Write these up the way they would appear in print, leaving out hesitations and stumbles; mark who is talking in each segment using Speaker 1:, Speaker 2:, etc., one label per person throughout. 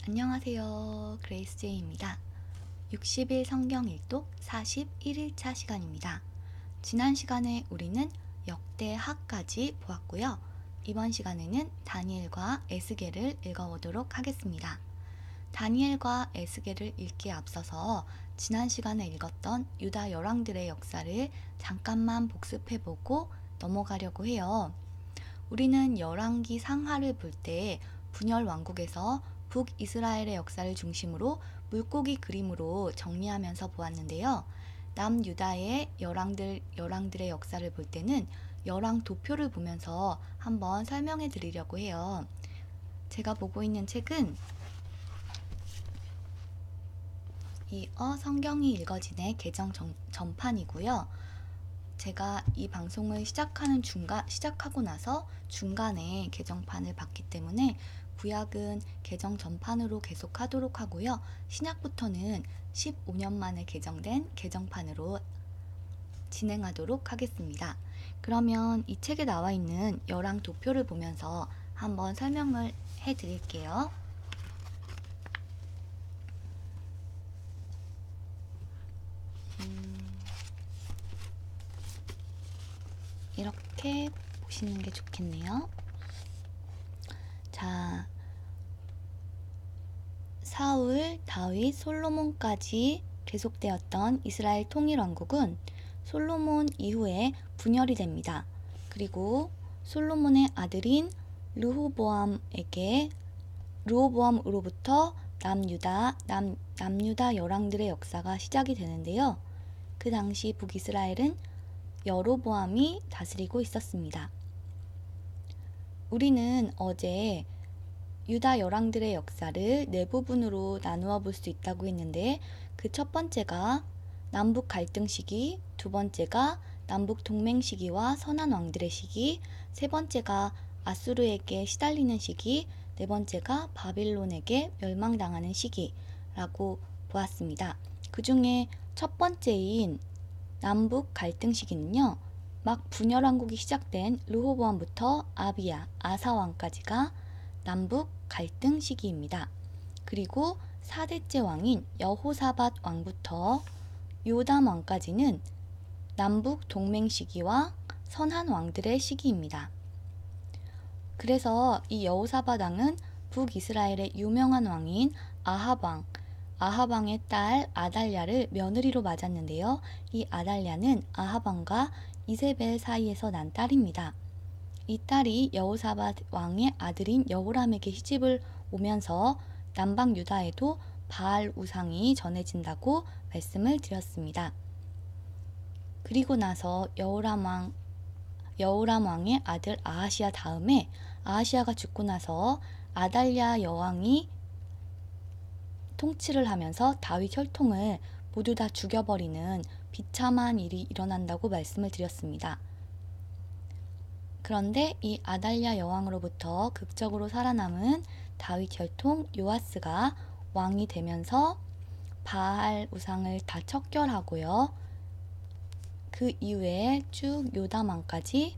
Speaker 1: 안녕하세요. 그레이스 제이입니다. 60일 성경 일독 41일차 시간입니다. 지난 시간에 우리는 역대하까지 보았고요. 이번 시간에는 다니엘과 에스겔을 읽어보도록 하겠습니다. 다니엘과 에스겔을 읽기에 앞서서 지난 시간에 읽었던 유다 열왕들의 역사를 잠깐만 복습해보고 넘어가려고 해요. 우리는 열왕기 상하를 볼 때 분열 왕국에서 북이스라엘의 역사를 중심으로 물고기 그림으로 정리하면서 보았는데요. 남유다의 열왕들의 역사를 볼 때는 열왕 도표를 보면서 한번 설명해 드리려고 해요. 제가 보고 있는 책은 이 성경이 읽어지네 개정 전판이고요. 제가 이 방송을 시작하고 나서 중간에 개정판을 봤기 때문에 구약은 개정 전판으로 계속 하도록 하고요. 신약부터는 15년 만에 개정된 개정판으로 진행하도록 하겠습니다. 그러면 이 책에 나와 있는 열왕 도표를 보면서 한번 설명을 해 드릴게요. 이렇게 보시는 게 좋겠네요. 자, 사울, 다윗, 솔로몬까지 계속되었던 이스라엘 통일왕국은 솔로몬 이후에 분열이 됩니다. 그리고 솔로몬의 아들인 르호보암으로부터 남유다 열왕들의 역사가 시작이 되는데요. 그 당시 북이스라엘은 여로보암이 다스리고 있었습니다. 우리는 어제 유다 열왕들의 역사를 네 부분으로 나누어 볼 수 있다고 했는데 그 첫 번째가 남북 갈등 시기, 두 번째가 남북 동맹 시기와 선한 왕들의 시기, 세 번째가 아수르에게 시달리는 시기, 네 번째가 바빌론에게 멸망당하는 시기라고 보았습니다. 그 중에 첫 번째인 남북 갈등 시기는요. 막 분열왕국이 시작된 르호보암부터 아비야, 아사왕까지가 남북 갈등 시기입니다. 그리고 4대째 왕인 여호사밧 왕부터 요담 왕까지는 남북 동맹 시기와 선한 왕들의 시기입니다. 그래서 이 여호사밧 왕은 북이스라엘의 유명한 왕인 아합왕의 딸 아달랴를 며느리로 맞았는데요. 이 아달랴는 아합왕과 이세벨 사이에서 난 딸입니다. 이 딸이 여호사밧 왕의 아들인 여호람에게 시집을 오면서 남방 유다에도 바알 우상이 전해진다고 말씀을 드렸습니다. 그리고 나서 여호람 왕의 아들 아하시아 다음에 아하시아가 죽고 나서 아달랴 여왕이 통치를 하면서 다윗 혈통을 모두 다 죽여버리는 비참한 일이 일어난다고 말씀을 드렸습니다. 그런데 이 아달랴 여왕으로부터 극적으로 살아남은 다윗 혈통 요아스가 왕이 되면서 바알 우상을 다 척결하고요. 그 이후에 쭉 요담 왕까지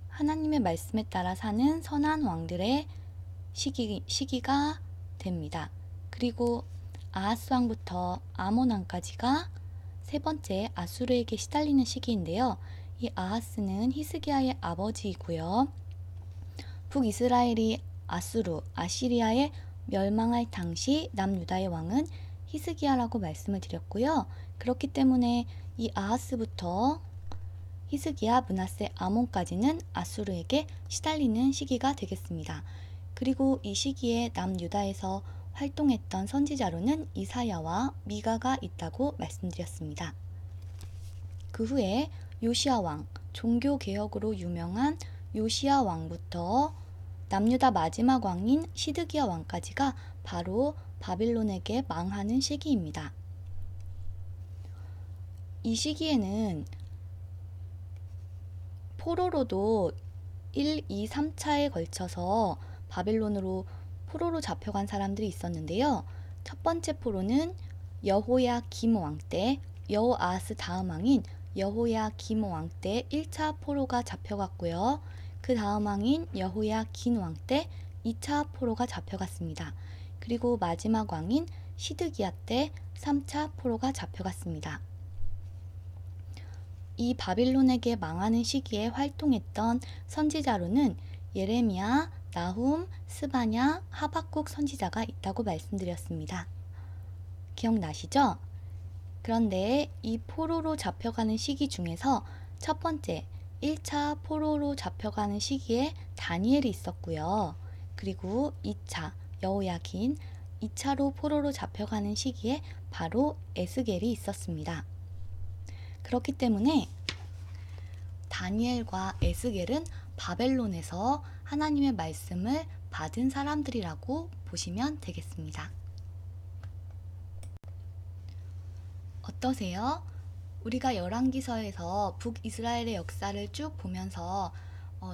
Speaker 1: 하나님의 말씀에 따라 사는 선한 왕들의 시기가 됩니다. 그리고 아하스 왕부터 아몬 왕까지가 세 번째 아수르에게 시달리는 시기인데요. 이 아하스는 히스기야의 아버지이고요. 북이스라엘이 아시리아에 멸망할 당시 남유다의 왕은 히스기야라고 말씀을 드렸고요. 그렇기 때문에 이 아하스부터 히스기야, 므낫세, 아몬까지는 아수르에게 시달리는 시기가 되겠습니다. 그리고 이 시기에 남유다에서 활동했던 선지자로는 이사야와 미가가 있다고 말씀드렸습니다. 그 후에 요시야 왕, 종교개혁으로 유명한 요시야 왕부터 남유다 마지막 왕인 시드기야 왕까지가 바로 바빌론에게 망하는 시기입니다. 이 시기에는 포로로도 1, 2, 3차에 걸쳐서 바빌론으로 포로로 잡혀간 사람들이 있었는데요. 첫 번째 포로는 여호야김 왕 때, 여호아하스 다음 왕인 여호야김 왕 때 1차 포로가 잡혀갔고요. 그 다음 왕인 여호야긴 왕 때 2차 포로가 잡혀갔습니다. 그리고 마지막 왕인 시드기야 때 3차 포로가 잡혀갔습니다. 이 바빌론에게 망하는 시기에 활동했던 선지자로는 예레미야, 나훔, 스바냐, 하박국 선지자가 있다고 말씀드렸습니다. 기억나시죠? 그런데 이 포로로 잡혀가는 시기 중에서 첫 번째 1차 포로로 잡혀가는 시기에 다니엘이 있었고요. 그리고 2차 여호야긴, 2차로 포로로 잡혀가는 시기에 바로 에스겔이 있었습니다. 그렇기 때문에 다니엘과 에스겔은 바벨론에서 하나님의 말씀을 받은 사람들이라고 보시면 되겠습니다. 어떠세요? 우리가 열왕기서에서 북이스라엘의 역사를 쭉 보면서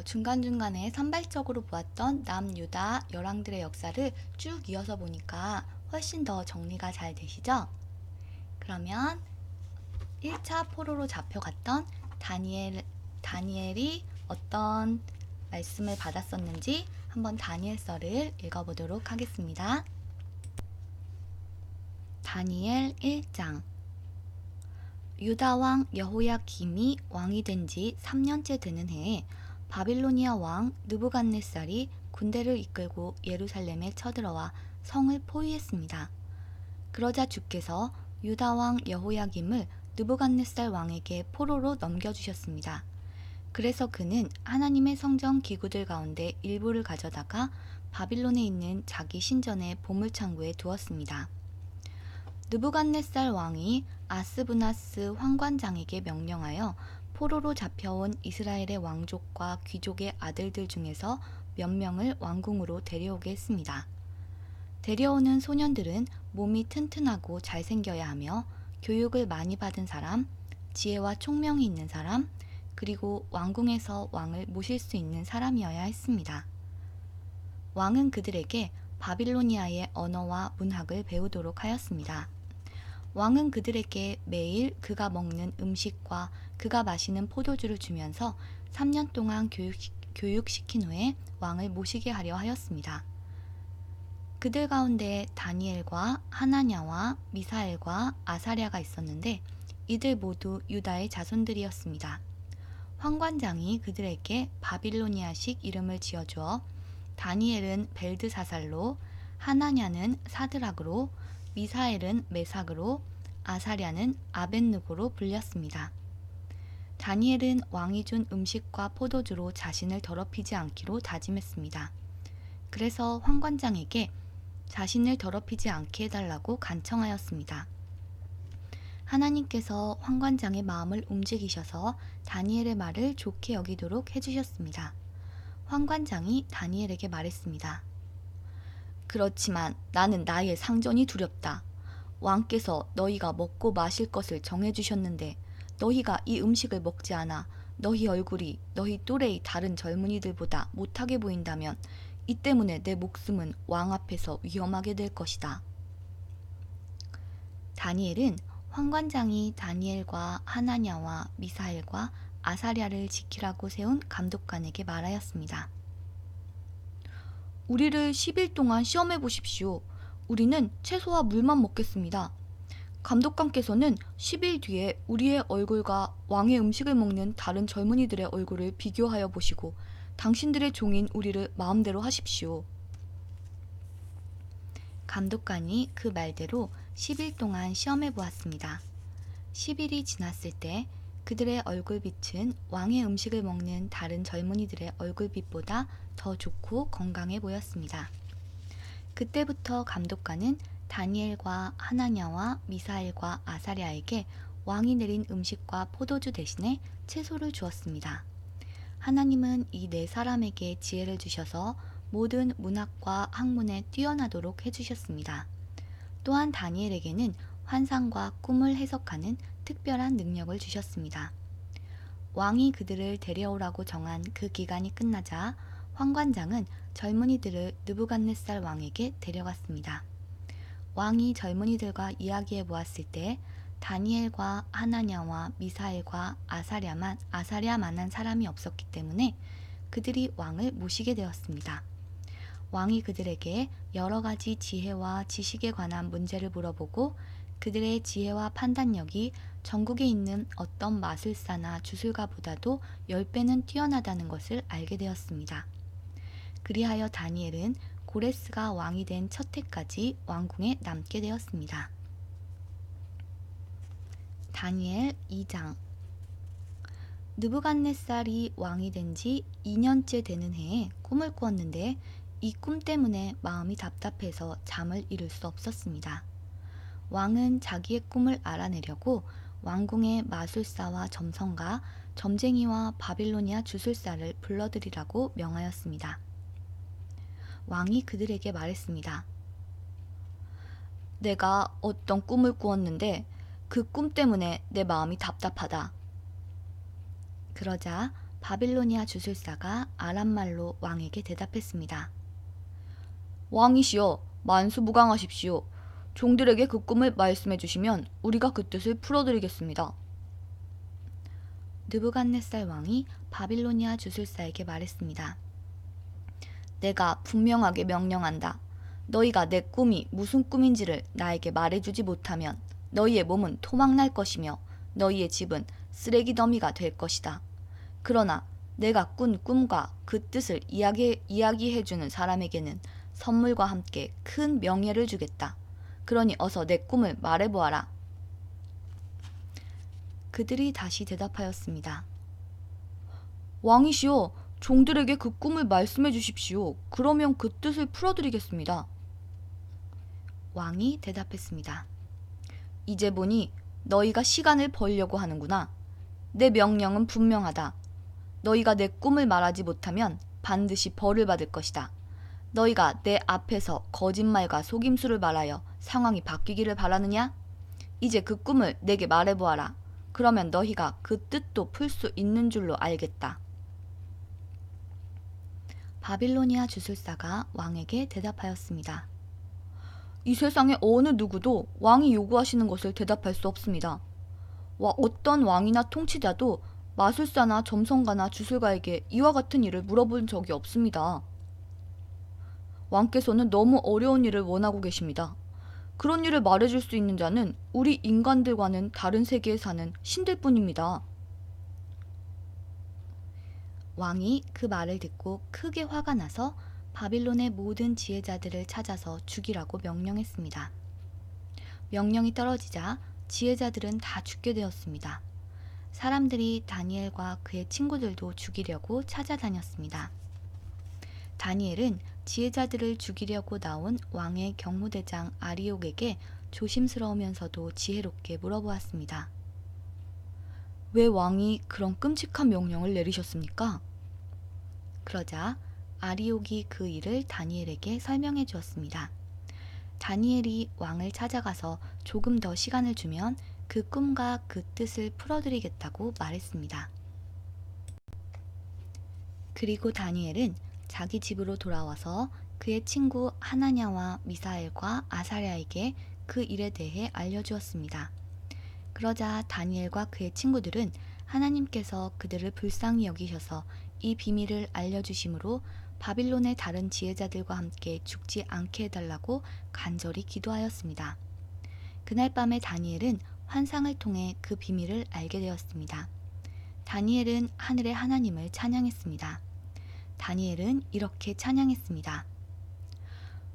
Speaker 1: 중간중간에 산발적으로 보았던 남유다 열왕들의 역사를 쭉 이어서 보니까 훨씬 더 정리가 잘 되시죠? 그러면 1차 포로로 잡혀갔던 다니엘이 어떤 말씀을 받았었는지 한번 다니엘서를 읽어보도록 하겠습니다. 다니엘 1장. 유다 왕 여호야김이 왕이 된 지 3년째 되는 해에 바빌로니아 왕 느부갓네살이 군대를 이끌고 예루살렘에 쳐들어와 성을 포위했습니다. 그러자 주께서 유다 왕 여호야김을 느부갓네살 왕에게 포로로 넘겨주셨습니다. 그래서 그는 하나님의 성전 기구들 가운데 일부를 가져다가 바빌론에 있는 자기 신전의 보물창고에 두었습니다. 느부갓네살 왕이 아스브나스 환관장에게 명령하여 포로로 잡혀온 이스라엘의 왕족과 귀족의 아들들 중에서 몇 명을 왕궁으로 데려오게 했습니다. 데려오는 소년들은 몸이 튼튼하고 잘생겨야 하며 교육을 많이 받은 사람, 지혜와 총명이 있는 사람, 그리고 왕궁에서 왕을 모실 수 있는 사람이어야 했습니다. 왕은 그들에게 바빌로니아의 언어와 문학을 배우도록 하였습니다. 왕은 그들에게 매일 그가 먹는 음식과 그가 마시는 포도주를 주면서 3년 동안 교육시킨 후에 왕을 모시게 하려 하였습니다. 그들 가운데 다니엘과 하나냐와 미사엘과 아사랴가 있었는데 이들 모두 유다의 자손들이었습니다. 환관장이 그들에게 바빌로니아식 이름을 지어주어 다니엘은 벨드사살로, 하나냐는 사드락으로, 미사엘은 메삭으로, 아사랴는 아벳느고로 불렸습니다. 다니엘은 왕이 준 음식과 포도주로 자신을 더럽히지 않기로 다짐했습니다. 그래서 환관장에게 자신을 더럽히지 않게 해달라고 간청하였습니다. 하나님께서 환관장의 마음을 움직이셔서 다니엘의 말을 좋게 여기도록 해주셨습니다. 환관장이 다니엘에게 말했습니다. 그렇지만 나는 나의 상전이 두렵다. 왕께서 너희가 먹고 마실 것을 정해주셨는데 너희가 이 음식을 먹지 않아 너희 얼굴이 너희 또래의 다른 젊은이들보다 못하게 보인다면 이 때문에 내 목숨은 왕 앞에서 위험하게 될 것이다. 다니엘은 환관장이 다니엘과 하나냐와 미사엘과 아사랴를 지키라고 세운 감독관에게 말하였습니다. 우리를 10일 동안 시험해 보십시오. 우리는 채소와 물만 먹겠습니다. 감독관께서는 10일 뒤에 우리의 얼굴과 왕의 음식을 먹는 다른 젊은이들의 얼굴을 비교하여 보시고 당신들의 종인 우리를 마음대로 하십시오. 감독관이 그 말대로 10일 동안 시험해 보았습니다. 10일이 지났을 때 그들의 얼굴빛은 왕의 음식을 먹는 다른 젊은이들의 얼굴빛보다 더 좋고 건강해 보였습니다. 그때부터 감독관은 다니엘과 하나냐와 미사엘과 아사랴에게 왕이 내린 음식과 포도주 대신에 채소를 주었습니다. 하나님은 이 네 사람에게 지혜를 주셔서 모든 문학과 학문에 뛰어나도록 해주셨습니다. 또한 다니엘에게는 환상과 꿈을 해석하는 특별한 능력을 주셨습니다. 왕이 그들을 데려오라고 정한 그 기간이 끝나자 환관장은 젊은이들을 느부갓네살 왕에게 데려갔습니다. 왕이 젊은이들과 이야기해 보았을 때 다니엘과 하나냐와 미사엘과 아사랴만한 사람이 없었기 때문에 그들이 왕을 모시게 되었습니다. 왕이 그들에게 여러 가지 지혜와 지식에 관한 문제를 물어보고 그들의 지혜와 판단력이 전국에 있는 어떤 마술사나 주술가보다도 10배는 뛰어나다는 것을 알게 되었습니다. 그리하여 다니엘은 고레스가 왕이 된 첫 해까지 왕궁에 남게 되었습니다. 다니엘 2장. 느부갓네살이 왕이 된 지 2년째 되는 해에 꿈을 꾸었는데 이 꿈 때문에 마음이 답답해서 잠을 이룰 수 없었습니다. 왕은 자기의 꿈을 알아내려고 왕궁의 마술사와 점성가, 점쟁이와 바빌로니아 주술사를 불러들이라고 명하였습니다. 왕이 그들에게 말했습니다. 내가 어떤 꿈을 꾸었는데 그 꿈 때문에 내 마음이 답답하다. 그러자 바빌로니아 주술사가 아람말로 왕에게 대답했습니다. 왕이시여, 만수무강하십시오. 종들에게 그 꿈을 말씀해 주시면 우리가 그 뜻을 풀어드리겠습니다. 느부갓네살 왕이 바빌로니아 주술사에게 말했습니다. 내가 분명하게 명령한다. 너희가 내 꿈이 무슨 꿈인지를 나에게 말해주지 못하면 너희의 몸은 토막날 것이며 너희의 집은 쓰레기 더미가 될 것이다. 그러나 내가 꾼 꿈과 그 뜻을 이야기해주는 사람에게는 선물과 함께 큰 명예를 주겠다. 그러니 어서 내 꿈을 말해보아라. 그들이 다시 대답하였습니다. 왕이시여, 종들에게 그 꿈을 말씀해 주십시오. 그러면 그 뜻을 풀어드리겠습니다. 왕이 대답했습니다. 이제 보니 너희가 시간을 벌려고 하는구나. 내 명령은 분명하다. 너희가 내 꿈을 말하지 못하면 반드시 벌을 받을 것이다. 너희가 내 앞에서 거짓말과 속임수를 말하여 상황이 바뀌기를 바라느냐? 이제 그 꿈을 내게 말해보아라. 그러면 너희가 그 뜻도 풀 수 있는 줄로 알겠다. 바빌로니아 주술사가 왕에게 대답하였습니다. 이 세상의 어느 누구도 왕이 요구하시는 것을 대답할 수 없습니다. 어떤 왕이나 통치자도 마술사나 점성가나 주술가에게 이와 같은 일을 물어본 적이 없습니다. 왕께서는 너무 어려운 일을 원하고 계십니다. 그런 일을 말해줄 수 있는 자는 우리 인간들과는 다른 세계에 사는 신들 뿐입니다. 왕이 그 말을 듣고 크게 화가 나서 바빌론의 모든 지혜자들을 찾아서 죽이라고 명령했습니다. 명령이 떨어지자 지혜자들은 다 죽게 되었습니다. 사람들이 다니엘과 그의 친구들도 죽이려고 찾아다녔습니다. 다니엘은 지혜자들을 죽이려고 나온 왕의 경호대장 아리옥에게 조심스러우면서도 지혜롭게 물어보았습니다. 왜 왕이 그런 끔찍한 명령을 내리셨습니까? 그러자 아리옥이 그 일을 다니엘에게 설명해 주었습니다. 다니엘이 왕을 찾아가서 조금 더 시간을 주면 그 꿈과 그 뜻을 풀어드리겠다고 말했습니다. 그리고 다니엘은 자기 집으로 돌아와서 그의 친구 하나냐와 미사엘과 아사랴에게 그 일에 대해 알려주었습니다. 그러자 다니엘과 그의 친구들은 하나님께서 그들을 불쌍히 여기셔서 이 비밀을 알려주심으로 바빌론의 다른 지혜자들과 함께 죽지 않게 해달라고 간절히 기도하였습니다. 그날 밤에 다니엘은 환상을 통해 그 비밀을 알게 되었습니다. 다니엘은 하늘의 하나님을 찬양했습니다. 다니엘은 이렇게 찬양했습니다.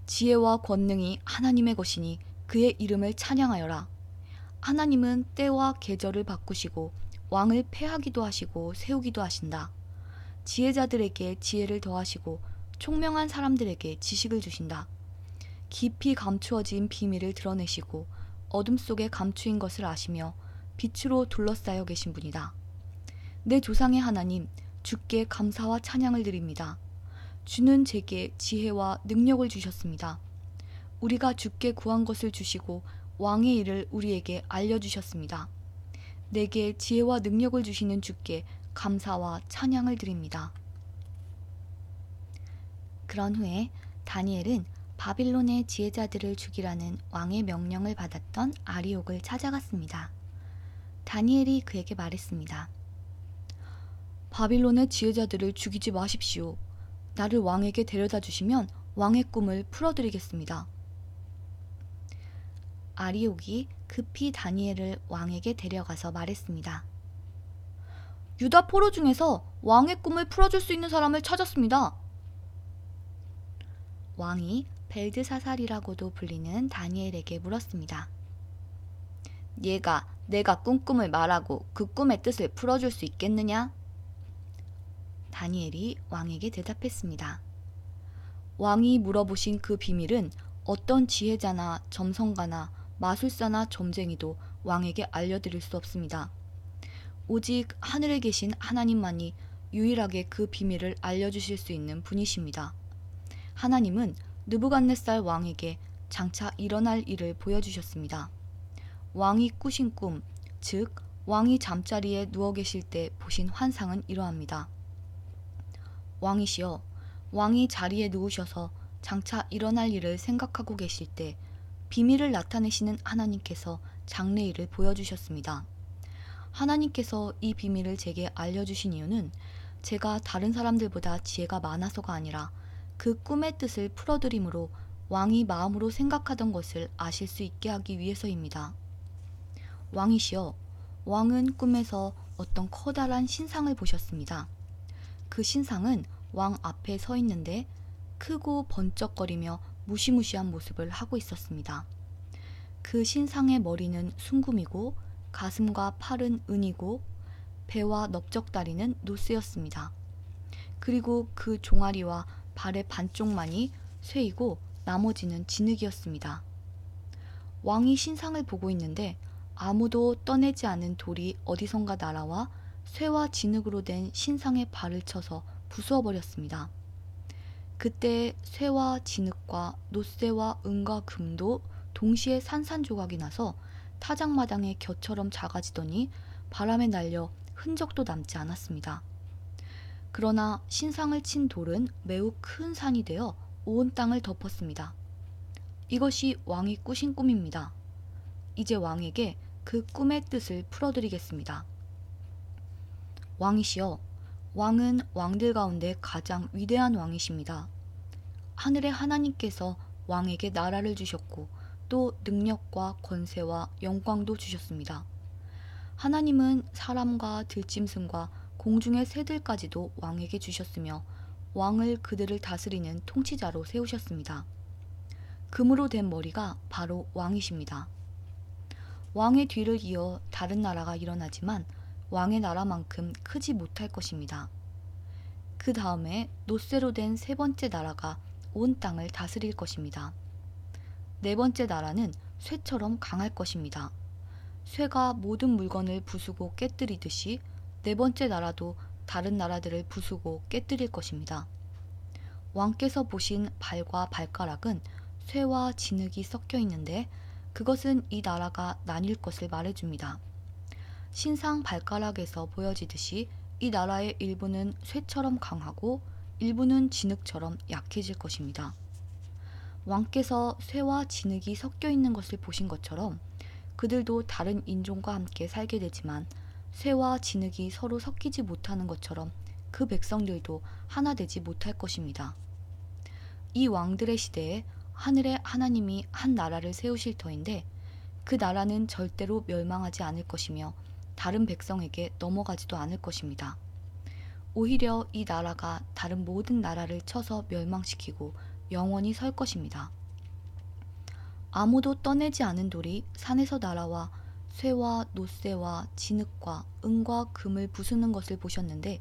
Speaker 1: 지혜와 권능이 하나님의 것이니 그의 이름을 찬양하여라. 하나님은 때와 계절을 바꾸시고 왕을 패하기도 하시고 세우기도 하신다. 지혜자들에게 지혜를 더하시고 총명한 사람들에게 지식을 주신다. 깊이 감추어진 비밀을 드러내시고 어둠 속에 감추인 것을 아시며 빛으로 둘러싸여 계신 분이다. 내 조상의 하나님, 주께 감사와 찬양을 드립니다. 주는 제게 지혜와 능력을 주셨습니다. 우리가 주께 구한 것을 주시고 왕의 일을 우리에게 알려주셨습니다. 내게 지혜와 능력을 주시는 주께 감사와 찬양을 드립니다. 그런 후에 다니엘은 바빌론의 지혜자들을 죽이라는 왕의 명령을 받았던 아리옥을 찾아갔습니다. 다니엘이 그에게 말했습니다. 바빌론의 지혜자들을 죽이지 마십시오. 나를 왕에게 데려다 주시면 왕의 꿈을 풀어드리겠습니다. 아리옥이 급히 다니엘을 왕에게 데려가서 말했습니다. 유다 포로 중에서 왕의 꿈을 풀어줄 수 있는 사람을 찾았습니다. 왕이 벨드사살이라고도 불리는 다니엘에게 물었습니다. 얘가 내가 꾼 꿈을 말하고 그 꿈의 뜻을 풀어줄 수 있겠느냐? 다니엘이 왕에게 대답했습니다. 왕이 물어보신 그 비밀은 어떤 지혜자나 점성가나 마술사나 점쟁이도 왕에게 알려드릴 수 없습니다. 오직 하늘에 계신 하나님만이 유일하게 그 비밀을 알려주실 수 있는 분이십니다. 하나님은 느부갓네살 왕에게 장차 일어날 일을 보여주셨습니다. 왕이 꾸신 꿈, 즉 왕이 잠자리에 누워 계실 때 보신 환상은 이러합니다. 왕이시여, 왕이 자리에 누우셔서 장차 일어날 일을 생각하고 계실 때 비밀을 나타내시는 하나님께서 장래일을 보여주셨습니다. 하나님께서 이 비밀을 제게 알려주신 이유는 제가 다른 사람들보다 지혜가 많아서가 아니라 그 꿈의 뜻을 풀어드림으로 왕이 마음으로 생각하던 것을 아실 수 있게 하기 위해서입니다. 왕이시여, 왕은 꿈에서 어떤 커다란 신상을 보셨습니다. 그 신상은 왕 앞에 서 있는데 크고 번쩍거리며 무시무시한 모습을 하고 있었습니다. 그 신상의 머리는 순금이고 가슴과 팔은 은이고 배와 넓적다리는 노스였습니다. 그리고 그 종아리와 발의 반쪽만이 쇠이고 나머지는 진흙이었습니다. 왕이 신상을 보고 있는데 아무도 떠내지 않은 돌이 어디선가 날아와 쇠와 진흙으로 된 신상의 발을 쳐서 부수어버렸습니다. 그때 쇠와 진흙과 노쇠와 은과 금도 동시에 산산조각이 나서 타작마당의 겨처럼 작아지더니 바람에 날려 흔적도 남지 않았습니다. 그러나 신상을 친 돌은 매우 큰 산이 되어 온 땅을 덮었습니다. 이것이 왕이 꾸신 꿈입니다. 이제 왕에게 그 꿈의 뜻을 풀어드리겠습니다. 왕이시여, 왕은 왕들 가운데 가장 위대한 왕이십니다. 하늘의 하나님께서 왕에게 나라를 주셨고 또 능력과 권세와 영광도 주셨습니다. 하나님은 사람과 들짐승과 공중의 새들까지도 왕에게 주셨으며 왕을 그들을 다스리는 통치자로 세우셨습니다. 금으로 된 머리가 바로 왕이십니다. 왕의 뒤를 이어 다른 나라가 일어나지만 왕의 나라만큼 크지 못할 것입니다. 그 다음에 노쇠로 된 세 번째 나라가 온 땅을 다스릴 것입니다. 네 번째 나라는 쇠처럼 강할 것입니다. 쇠가 모든 물건을 부수고 깨뜨리듯이 네 번째 나라도 다른 나라들을 부수고 깨뜨릴 것입니다. 왕께서 보신 발과 발가락은 쇠와 진흙이 섞여 있는데 그것은 이 나라가 나뉠 것을 말해줍니다. 신상 발가락에서 보여지듯이 이 나라의 일부는 쇠처럼 강하고 일부는 진흙처럼 약해질 것입니다. 왕께서 쇠와 진흙이 섞여 있는 것을 보신 것처럼 그들도 다른 인종과 함께 살게 되지만 쇠와 진흙이 서로 섞이지 못하는 것처럼 그 백성들도 하나 되지 못할 것입니다. 이 왕들의 시대에 하늘의 하나님이 한 나라를 세우실 터인데 그 나라는 절대로 멸망하지 않을 것이며 다른 백성에게 넘어가지도 않을 것입니다. 오히려 이 나라가 다른 모든 나라를 쳐서 멸망시키고 영원히 설 것입니다. 아무도 떠내지 않은 돌이 산에서 날아와 쇠와 노쇠와 진흙과 은과 금을 부수는 것을 보셨는데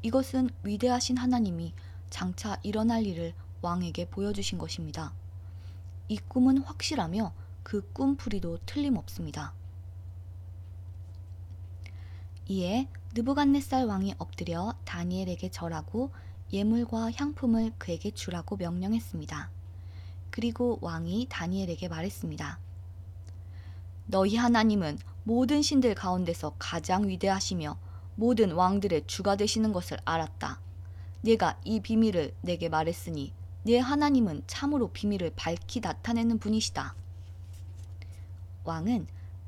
Speaker 1: 이것은 위대하신 하나님이 장차 일어날 일을 왕에게 보여주신 것입니다. 이 꿈은 확실하며 그 꿈풀이도 틀림없습니다. 이에 느부갓네살 왕이 엎드려 다니엘에게 절하고 예물과 향품을 그에게 주라고 명령했습니다. 그리고 왕이 다니엘에게 말했습니다. 너희 하나님은 모든 신들 가운데서 가장 위대하시며 모든 왕들의 주가 되시는 것을 알았다. 네가 이 비밀을 내게 말했으니 네 하나님은 참으로 비밀을 밝히 나타내는 분이시다. 왕은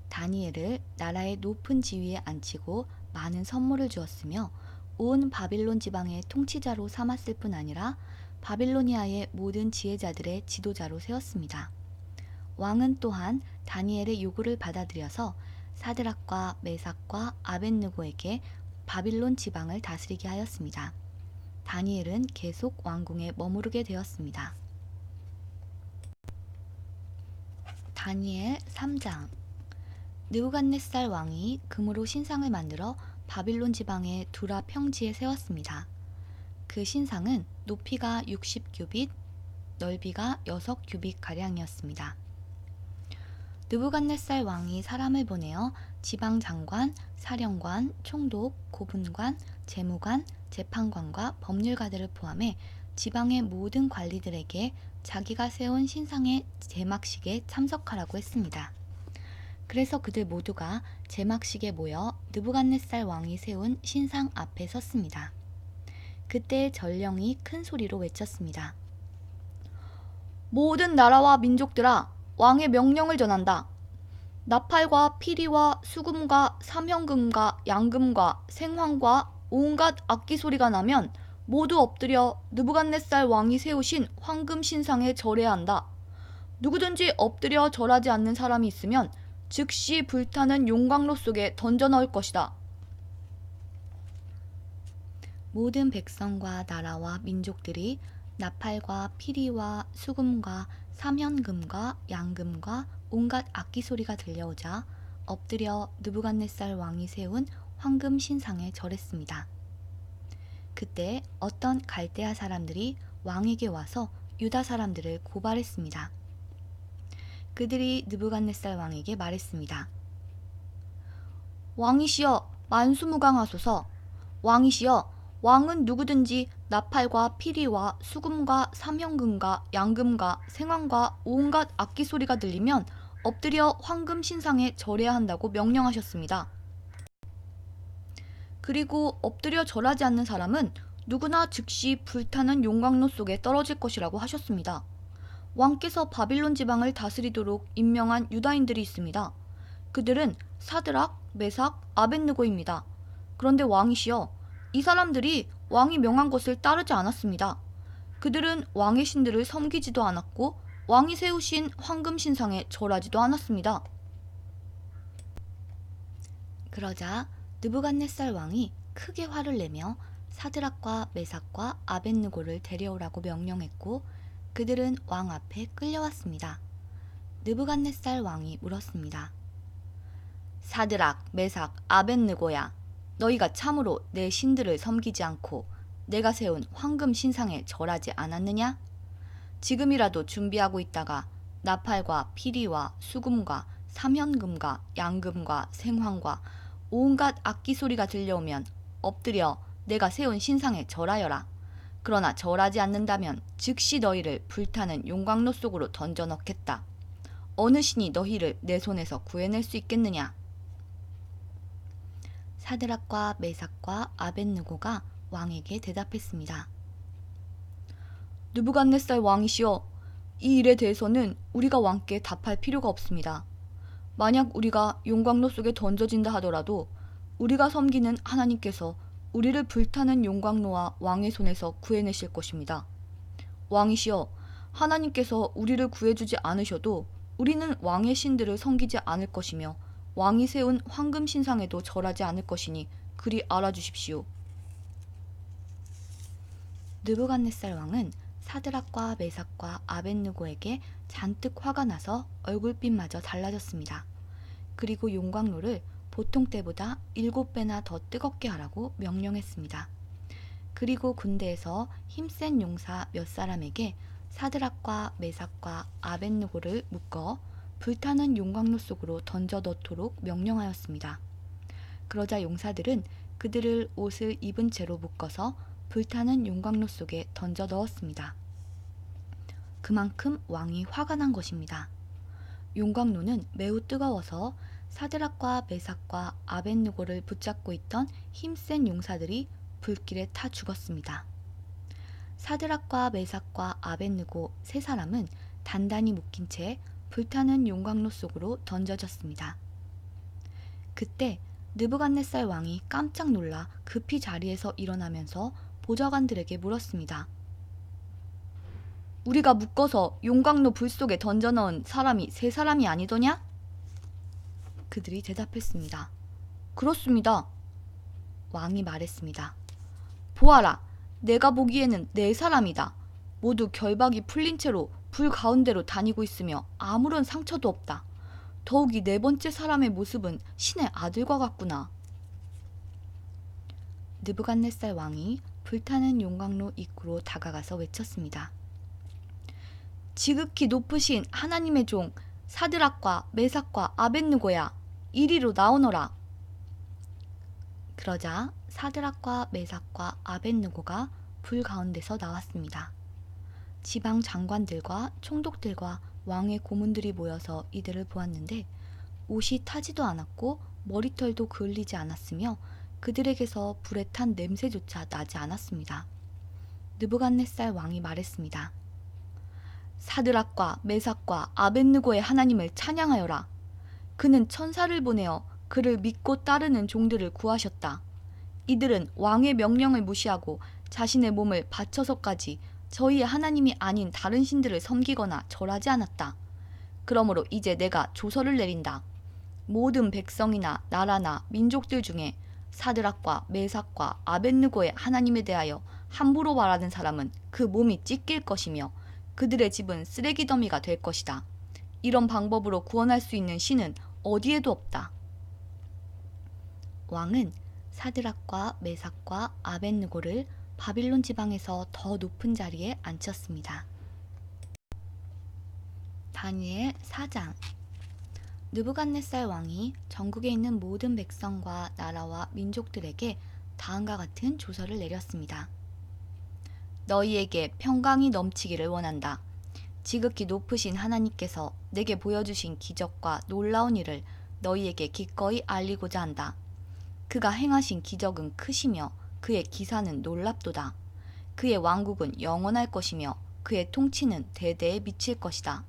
Speaker 1: 다니엘을 나라의 높은 지위에 앉히고 많은 선물을 주었으며 온 바빌론 지방의 통치자로 삼았을 뿐 아니라 바빌로니아의 모든 지혜자들의 지도자로 세웠습니다. 왕은 또한 다니엘의 요구를 받아들여서 사드락과 메삭과 아벳느고에게 바빌론 지방을 다스리게 하였습니다. 다니엘은 계속 왕궁에 머무르게 되었습니다. 다니엘 3장. 느부갓네살 왕이 금으로 신상을 만들어 바빌론 지방의 두라 평지에 세웠습니다. 그 신상은 높이가 60규빗, 넓이가 6규빗가량이었습니다. 느부갓네살 왕이 사람을 보내어 지방 장관, 사령관, 총독, 고분관, 재무관, 재판관과 법률가들을 포함해 지방의 모든 관리들에게 자기가 세운 신상의 제막식에 참석하라고 했습니다. 그래서 그들 모두가 제막식에 모여 느부갓네살 왕이 세운 신상 앞에 섰습니다. 그때 전령이 큰 소리로 외쳤습니다. 모든 나라와 민족들아, 왕의 명령을 전한다. 나팔과 피리와 수금과 삼현금과 양금과 생황과 온갖 악기 소리가 나면 모두 엎드려 느부갓네살 왕이 세우신 황금 신상에 절해야 한다. 누구든지 엎드려 절하지 않는 사람이 있으면 즉시 불타는 용광로 속에 던져 넣을 것이다. 모든 백성과 나라와 민족들이 나팔과 피리와 수금과 삼현금과 양금과 온갖 악기 소리가 들려오자 엎드려 느부갓네살 왕이 세운 황금 신상에 절했습니다. 그때 어떤 갈대아 사람들이 왕에게 와서 유다 사람들을 고발했습니다. 그들이 느부갓네살 왕에게 말했습니다. 왕이시여, 만수무강하소서. 왕이시여, 왕은 누구든지 나팔과 피리와 수금과 삼현금과 양금과 생황과 온갖 악기 소리가 들리면 엎드려 황금 신상에 절해야 한다고 명령하셨습니다. 그리고 엎드려 절하지 않는 사람은 누구나 즉시 불타는 용광로 속에 떨어질 것이라고 하셨습니다. 왕께서 바빌론 지방을 다스리도록 임명한 유다인들이 있습니다. 그들은 사드락, 메삭, 아벳느고입니다. 그런데 왕이시여, 이 사람들이 왕이 명한 것을 따르지 않았습니다. 그들은 왕의 신들을 섬기지도 않았고 왕이 세우신 황금 신상에 절하지도 않았습니다. 그러자 느부갓네살 왕이 크게 화를 내며 사드락과 메삭과 아벳느고를 데려오라고 명령했고 그들은 왕 앞에 끌려왔습니다. 느부갓네살 왕이 물었습니다. 사드락, 메삭, 아벳느고야, 너희가 참으로 내 신들을 섬기지 않고 내가 세운 황금 신상에 절하지 않았느냐? 지금이라도 준비하고 있다가 나팔과 피리와 수금과 삼현금과 양금과 생황과 온갖 악기 소리가 들려오면 엎드려 내가 세운 신상에 절하여라. 그러나 절하지 않는다면 즉시 너희를 불타는 용광로 속으로 던져 넣겠다. 어느 신이 너희를 내 손에서 구해낼 수 있겠느냐? 사드락과 메삭과 아벳느고가 왕에게 대답했습니다. 느부갓네살 왕이시여, 이 일에 대해서는 우리가 왕께 답할 필요가 없습니다. 만약 우리가 용광로 속에 던져진다 하더라도 우리가 섬기는 하나님께서 우리를 불타는 용광로와 왕의 손에서 구해내실 것입니다. 왕이시여, 하나님께서 우리를 구해주지 않으셔도 우리는 왕의 신들을 섬기지 않을 것이며 왕이 세운 황금 신상에도 절하지 않을 것이니 그리 알아주십시오. 느부갓네살 왕은 사드락과 메삭과 아벳느고에게 잔뜩 화가 나서 얼굴빛마저 달라졌습니다. 그리고 용광로를 보통 때보다 7배나 더 뜨겁게 하라고 명령했습니다. 그리고 군대에서 힘센 용사 몇 사람에게 사드락과 메삭과 아벳느고를 묶어 불타는 용광로 속으로 던져 넣도록 명령하였습니다. 그러자 용사들은 그들을 옷을 입은 채로 묶어서 불타는 용광로 속에 던져 넣었습니다. 그만큼 왕이 화가 난 것입니다. 용광로는 매우 뜨거워서 사드락과 메삭과 아벳느고를 붙잡고 있던 힘센 용사들이 불길에 타 죽었습니다. 사드락과 메삭과 아벳느고 세 사람은 단단히 묶인 채 불타는 용광로 속으로 던져졌습니다. 그때 느부갓네살 왕이 깜짝 놀라 급히 자리에서 일어나면서 보좌관들에게 물었습니다. 우리가 묶어서 용광로 불 속에 던져넣은 사람이 세 사람이 아니더냐? 그들이 대답했습니다. 그렇습니다. 왕이 말했습니다. 보아라, 내가 보기에는 네 사람이다. 모두 결박이 풀린 채로 불 가운데로 다니고 있으며 아무런 상처도 없다. 더욱이 네 번째 사람의 모습은 신의 아들과 같구나. 느부갓네살 왕이 불타는 용광로 입구로 다가가서 외쳤습니다. 지극히 높으신 하나님의 종 사드락과 메삭과 아벳느고야, 이리로 나오너라. 그러자 사드락과 메삭과 아벳느고가 불 가운데서 나왔습니다. 지방 장관들과 총독들과 왕의 고문들이 모여서 이들을 보았는데 옷이 타지도 않았고 머리털도 그을리지 않았으며 그들에게서 불에 탄 냄새조차 나지 않았습니다. 느부갓네살 왕이 말했습니다. 사드락과 메삭과 아벳느고의 하나님을 찬양하여라. 그는 천사를 보내어 그를 믿고 따르는 종들을 구하셨다. 이들은 왕의 명령을 무시하고 자신의 몸을 바쳐서까지 저희의 하나님이 아닌 다른 신들을 섬기거나 절하지 않았다. 그러므로 이제 내가 조서를 내린다. 모든 백성이나 나라나 민족들 중에 사드락과 메삭과 아벳느고의 하나님에 대하여 함부로 말하는 사람은 그 몸이 찢길 것이며 그들의 집은 쓰레기 더미가 될 것이다. 이런 방법으로 구원할 수 있는 신은 어디에도 없다. 왕은 사드락과 메삭과 아벳느고를 바빌론 지방에서 더 높은 자리에 앉혔습니다. 다니엘 4장. 느부갓네살 왕이 전국에 있는 모든 백성과 나라와 민족들에게 다음과 같은 조서를 내렸습니다. 너희에게 평강이 넘치기를 원한다. 지극히 높으신 하나님께서 내게 보여주신 기적과 놀라운 일을 너희에게 기꺼이 알리고자 한다. 그가 행하신 기적은 크시며 그의 기사는 놀랍도다. 그의 왕국은 영원할 것이며 그의 통치는 대대에 미칠 것이다.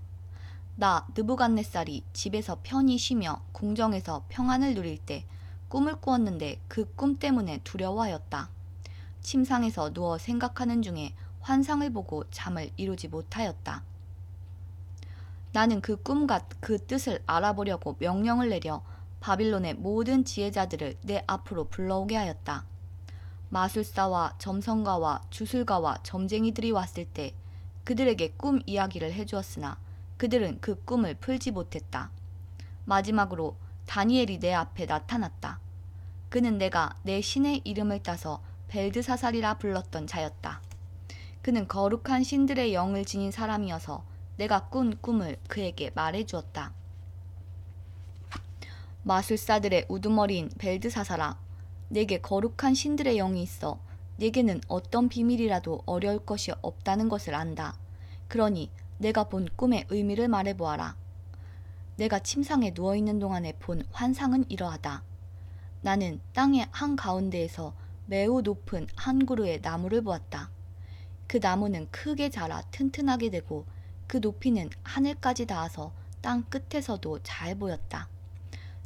Speaker 1: 나 느부갓네살이 집에서 편히 쉬며 궁정에서 평안을 누릴 때 꿈을 꾸었는데 그 꿈 때문에 두려워하였다. 침상에서 누워 생각하는 중에 환상을 보고 잠을 이루지 못하였다. 나는 그 꿈과 그 뜻을 알아보려고 명령을 내려 바빌론의 모든 지혜자들을 내 앞으로 불러오게 하였다. 마술사와 점성가와 주술가와 점쟁이들이 왔을 때 그들에게 꿈 이야기를 해주었으나 그들은 그 꿈을 풀지 못했다. 마지막으로 다니엘이 내 앞에 나타났다. 그는 내가 내 신의 이름을 따서 벨드사살이라 불렀던 자였다. 그는 거룩한 신들의 영을 지닌 사람이어서 내가 꾼 꿈을 그에게 말해주었다. 마술사들의 우두머리인 벨드사살아, 내게 거룩한 신들의 영이 있어 내게는 어떤 비밀이라도 어려울 것이 없다는 것을 안다. 그러니 내가 본 꿈의 의미를 말해보아라. 내가 침상에 누워있는 동안에 본 환상은 이러하다. 나는 땅의 한가운데에서 매우 높은 한 그루의 나무를 보았다. 그 나무는 크게 자라 튼튼하게 되고 그 높이는 하늘까지 닿아서 땅 끝에서도 잘 보였다.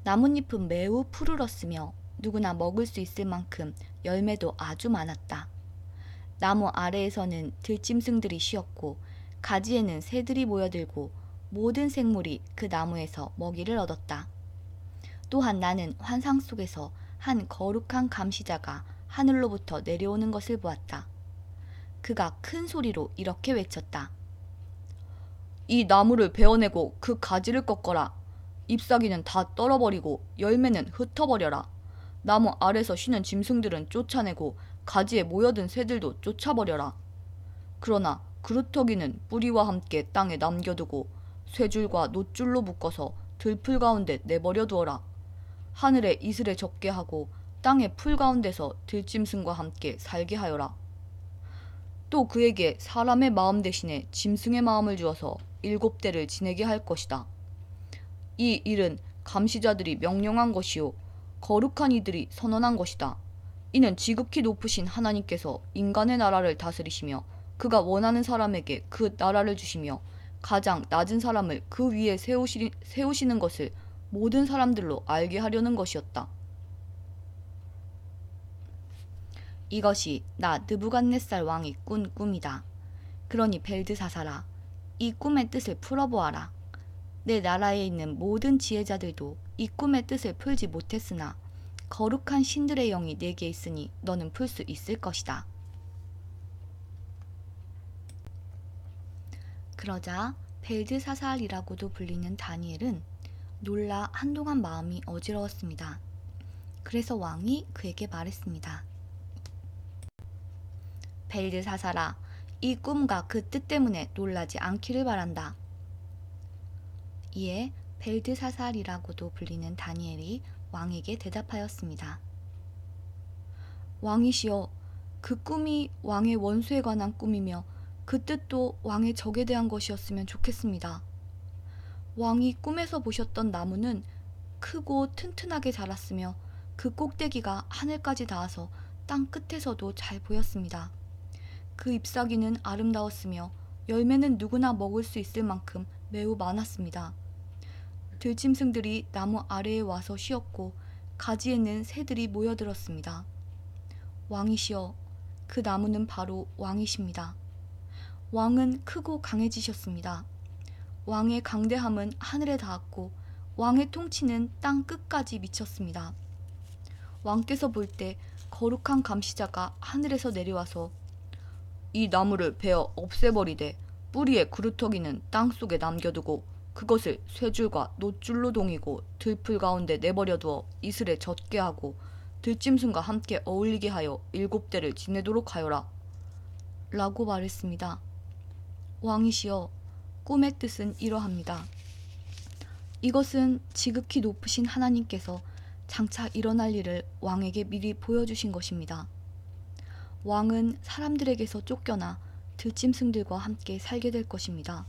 Speaker 1: 나뭇잎은 매우 푸르렀으며 누구나 먹을 수 있을 만큼 열매도 아주 많았다. 나무 아래에서는 들짐승들이 쉬었고 가지에는 새들이 모여들고 모든 생물이 그 나무에서 먹이를 얻었다. 또한 나는 환상 속에서 한 거룩한 감시자가 하늘로부터 내려오는 것을 보았다. 그가 큰 소리로 이렇게 외쳤다. 이 나무를 베어내고 그 가지를 꺾어라. 잎사귀는 다 떨어버리고 열매는 흩어버려라. 나무 아래서 쉬는 짐승들은 쫓아내고 가지에 모여든 새들도 쫓아버려라. 그러나 그루터기는 뿌리와 함께 땅에 남겨두고 쇠줄과 놋줄로 묶어서 들풀 가운데 내버려 두어라. 하늘에 이슬에 적게 하고 땅의 풀 가운데서 들짐승과 함께 살게 하여라. 또 그에게 사람의 마음 대신에 짐승의 마음을 주어서 7대를 지내게 할 것이다. 이 일은 감시자들이 명령한 것이요 거룩한 이들이 선언한 것이다. 이는 지극히 높으신 하나님께서 인간의 나라를 다스리시며 그가 원하는 사람에게 그 나라를 주시며 가장 낮은 사람을 그 위에 세우시는 것을 모든 사람들로 알게 하려는 것이었다. 이것이 나 느부갓네살 왕이 꾼 꿈이다. 그러니 벨드사사라, 이 꿈의 뜻을 풀어보아라. 내 나라에 있는 모든 지혜자들도 이 꿈의 뜻을 풀지 못했으나 거룩한 신들의 영이 내게 있으니 너는 풀 수 있을 것이다. 그러자 벨드사살이라고도 불리는 다니엘은 놀라 한동안 마음이 어지러웠습니다. 그래서 왕이 그에게 말했습니다. 벨드사살아, 이 꿈과 그 뜻 때문에 놀라지 않기를 바란다. 이에 벨드사살이라고도 불리는 다니엘이 왕에게 대답하였습니다. 왕이시여, 그 꿈이 왕의 원수에 관한 꿈이며 그 뜻도 왕의 적에 대한 것이었으면 좋겠습니다. 왕이 꿈에서 보셨던 나무는 크고 튼튼하게 자랐으며 그 꼭대기가 하늘까지 닿아서 땅 끝에서도 잘 보였습니다. 그 잎사귀는 아름다웠으며 열매는 누구나 먹을 수 있을 만큼 매우 많았습니다. 들짐승들이 나무 아래에 와서 쉬었고 가지에는 새들이 모여들었습니다. 왕이시여, 그 나무는 바로 왕이십니다. 왕은 크고 강해지셨습니다. 왕의 강대함은 하늘에 닿았고 왕의 통치는 땅 끝까지 미쳤습니다. 왕께서 볼 때 거룩한 감시자가 하늘에서 내려와서 이 나무를 베어 없애버리되 뿌리의 그루터기는 땅속에 남겨두고 그것을 쇠줄과 놋줄로 동이고 들풀 가운데 내버려두어 이슬에 젖게 하고 들짐승과 함께 어울리게 하여 7대를 지내도록 하여라. 라고 말했습니다. 왕이시여, 꿈의 뜻은 이러합니다. 이것은 지극히 높으신 하나님께서 장차 일어날 일을 왕에게 미리 보여주신 것입니다. 왕은 사람들에게서 쫓겨나 들짐승들과 함께 살게 될 것입니다.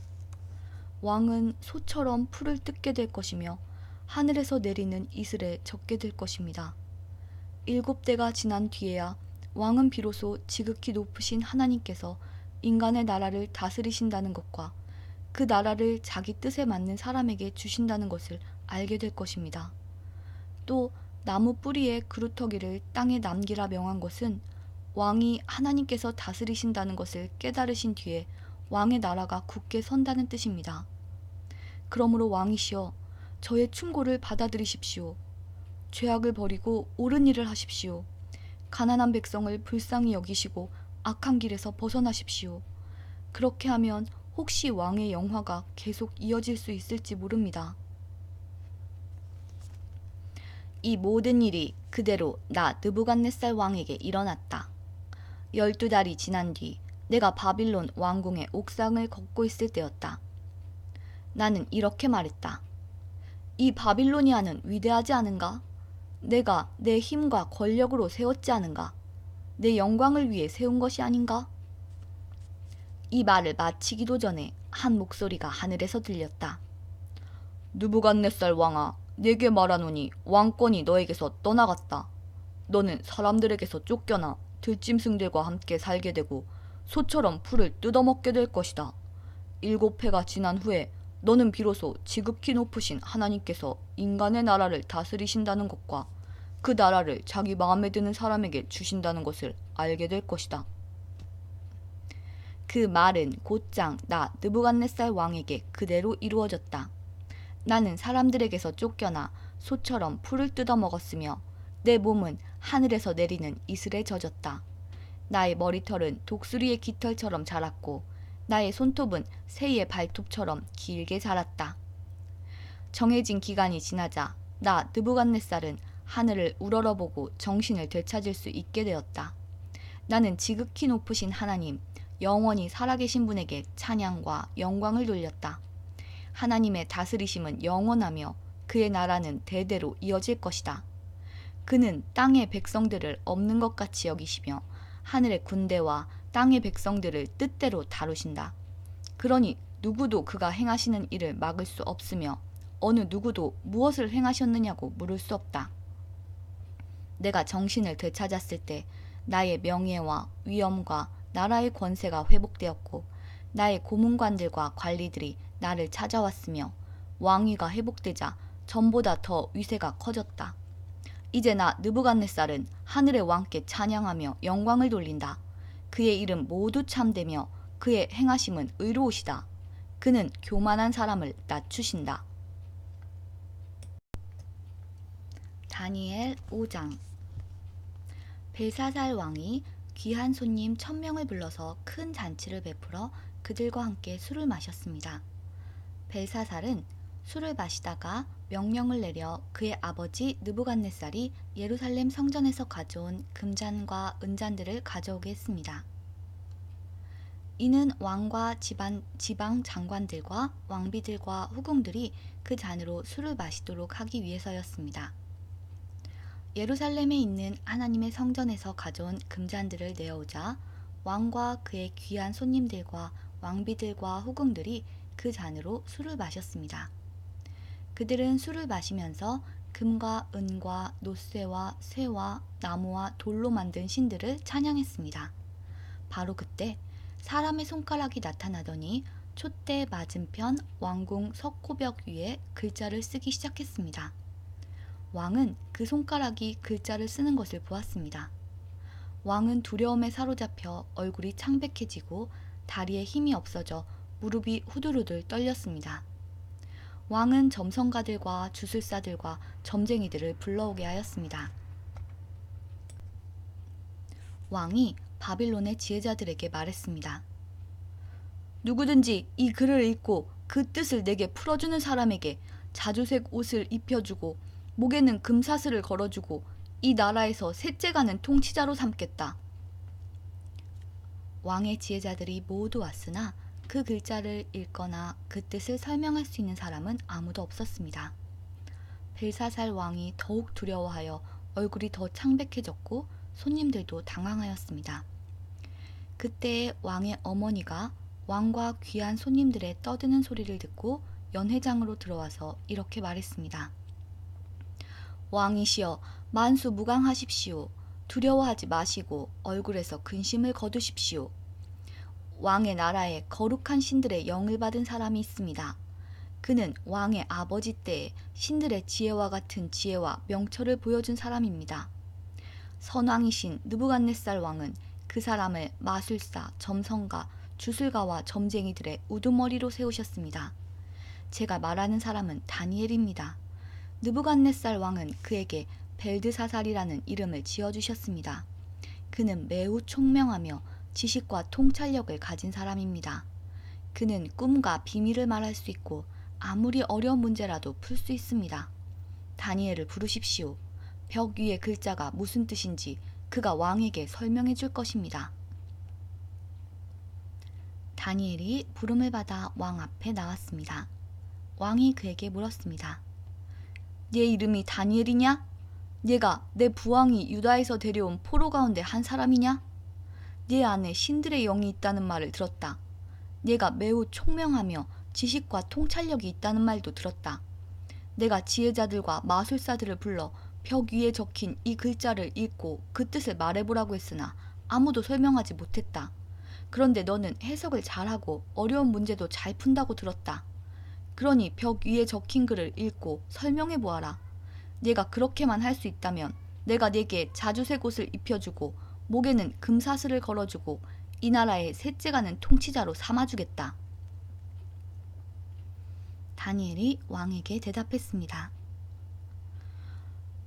Speaker 1: 왕은 소처럼 풀을 뜯게 될 것이며 하늘에서 내리는 이슬에 젖게 될 것입니다. 7대가 지난 뒤에야 왕은 비로소 지극히 높으신 하나님께서 인간의 나라를 다스리신다는 것과 그 나라를 자기 뜻에 맞는 사람에게 주신다는 것을 알게 될 것입니다. 또 나무 뿌리에 그루터기를 땅에 남기라 명한 것은 왕이 하나님께서 다스리신다는 것을 깨달으신 뒤에 왕의 나라가 굳게 선다는 뜻입니다. 그러므로 왕이시여, 저의 충고를 받아들이십시오. 죄악을 버리고 옳은 일을 하십시오. 가난한 백성을 불쌍히 여기시고 악한 길에서 벗어나십시오. 그렇게 하면 혹시 왕의 영화가 계속 이어질 수 있을지 모릅니다. 이 모든 일이 그대로 나 느부갓네살 왕에게 일어났다. 12달이 지난 뒤 내가 바빌론 왕궁의 옥상을 걷고 있을 때였다. 나는 이렇게 말했다. 이 바빌로니아는 위대하지 않은가? 내가 내 힘과 권력으로 세웠지 않은가? 내 영광을 위해 세운 것이 아닌가? 이 말을 마치기도 전에 한 목소리가 하늘에서 들렸다. 느부갓네살 왕아, 내게 말하노니 왕권이 너에게서 떠나갔다. 너는 사람들에게서 쫓겨나 들짐승들과 함께 살게 되고 소처럼 풀을 뜯어먹게 될 것이다. 7회가 지난 후에 너는 비로소 지극히 높으신 하나님께서 인간의 나라를 다스리신다는 것과 그 나라를 자기 마음에 드는 사람에게 주신다는 것을 알게 될 것이다. 그 말은 곧장 나 느부갓네살 왕에게 그대로 이루어졌다. 나는 사람들에게서 쫓겨나 소처럼 풀을 뜯어먹었으며 내 몸은 하늘에서 내리는 이슬에 젖었다. 나의 머리털은 독수리의 깃털처럼 자랐고 나의 손톱은 새의 발톱처럼 길게 자랐다. 정해진 기간이 지나자 나 느부갓네살은 하늘을 우러러보고 정신을 되찾을 수 있게 되었다. 나는 지극히 높으신 하나님, 영원히 살아계신 분에게 찬양과 영광을 돌렸다. 하나님의 다스리심은 영원하며 그의 나라는 대대로 이어질 것이다. 그는 땅의 백성들을 없는 것 같이 여기시며 하늘의 군대와 땅의 백성들을 뜻대로 다루신다. 그러니 누구도 그가 행하시는 일을 막을 수 없으며 어느 누구도 무엇을 행하셨느냐고 물을 수 없다. 내가 정신을 되찾았을 때 나의 명예와 위엄과 나라의 권세가 회복되었고 나의 고문관들과 관리들이 나를 찾아왔으며 왕위가 회복되자 전보다 더 위세가 커졌다. 이제 나 느부갓네살은 하늘의 왕께 찬양하며 영광을 돌린다. 그의 이름 모두 참되며 그의 행하심은 의로우시다. 그는 교만한 사람을 낮추신다. 다니엘 5장. 벨사살 왕이 귀한 손님 1000명을 불러서 큰 잔치를 베풀어 그들과 함께 술을 마셨습니다. 벨사살은 술을 마시다가 명령을 내려 그의 아버지 느부갓네살이 예루살렘 성전에서 가져온 금잔과 은잔들을 가져오게 했습니다. 이는 왕과 지방 장관들과 왕비들과 후궁들이 그 잔으로 술을 마시도록 하기 위해서였습니다. 예루살렘에 있는 하나님의 성전에서 가져온 금잔들을 내어오자 왕과 그의 귀한 손님들과 왕비들과 후궁들이 그 잔으로 술을 마셨습니다. 그들은 술을 마시면서 금과 은과 노쇠와 쇠와 나무와 돌로 만든 신들을 찬양했습니다. 바로 그때 사람의 손가락이 나타나더니 촛대 맞은편 왕궁 석고벽 위에 글자를 쓰기 시작했습니다. 왕은 그 손가락이 글자를 쓰는 것을 보았습니다. 왕은 두려움에 사로잡혀 얼굴이 창백해지고 다리에 힘이 없어져 무릎이 후들후들 떨렸습니다. 왕은 점성가들과 주술사들과 점쟁이들을 불러오게 하였습니다. 왕이 바빌론의 지혜자들에게 말했습니다. 누구든지 이 글을 읽고 그 뜻을 내게 풀어주는 사람에게 자주색 옷을 입혀주고 목에는 금사슬을 걸어주고 이 나라에서 셋째가는 통치자로 삼겠다. 왕의 지혜자들이 모두 왔으나 그 글자를 읽거나 그 뜻을 설명할 수 있는 사람은 아무도 없었습니다. 벨사살 왕이 더욱 두려워하여 얼굴이 더 창백해졌고 손님들도 당황하였습니다. 그때 왕의 어머니가 왕과 귀한 손님들의 떠드는 소리를 듣고 연회장으로 들어와서 이렇게 말했습니다. 왕이시여, 만수무강하십시오. 두려워하지 마시고 얼굴에서 근심을 거두십시오. 왕의 나라에 거룩한 신들의 영을 받은 사람이 있습니다. 그는 왕의 아버지 때에 신들의 지혜와 같은 지혜와 명철을 보여준 사람입니다. 선왕이신 느부갓네살 왕은 그 사람을 마술사, 점성가, 주술가와 점쟁이들의 우두머리로 세우셨습니다. 제가 말하는 사람은 다니엘입니다. 느부갓네살 왕은 그에게 벨드사살이라는 이름을 지어주셨습니다. 그는 매우 총명하며 지식과 통찰력을 가진 사람입니다. 그는 꿈과 비밀을 말할 수 있고 아무리 어려운 문제라도 풀 수 있습니다. 다니엘을 부르십시오. 벽 위의 글자가 무슨 뜻인지 그가 왕에게 설명해 줄 것입니다. 다니엘이 부름을 받아 왕 앞에 나왔습니다. 왕이 그에게 물었습니다. 네 이름이 다니엘이냐? 네가 내 부왕이 유다에서 데려온 포로 가운데 한 사람이냐? 네 안에 신들의 영이 있다는 말을 들었다. 네가 매우 총명하며 지식과 통찰력이 있다는 말도 들었다. 내가 지혜자들과 마술사들을 불러 벽 위에 적힌 이 글자를 읽고 그 뜻을 말해보라고 했으나 아무도 설명하지 못했다. 그런데 너는 해석을 잘하고 어려운 문제도 잘 푼다고 들었다. 그러니 벽 위에 적힌 글을 읽고 설명해 보아라. 네가 그렇게만 할 수 있다면 내가 네게 자주색 옷을 입혀주고 목에는 금사슬을 걸어주고 이 나라의 셋째가는 통치자로 삼아주겠다. 다니엘이 왕에게 대답했습니다.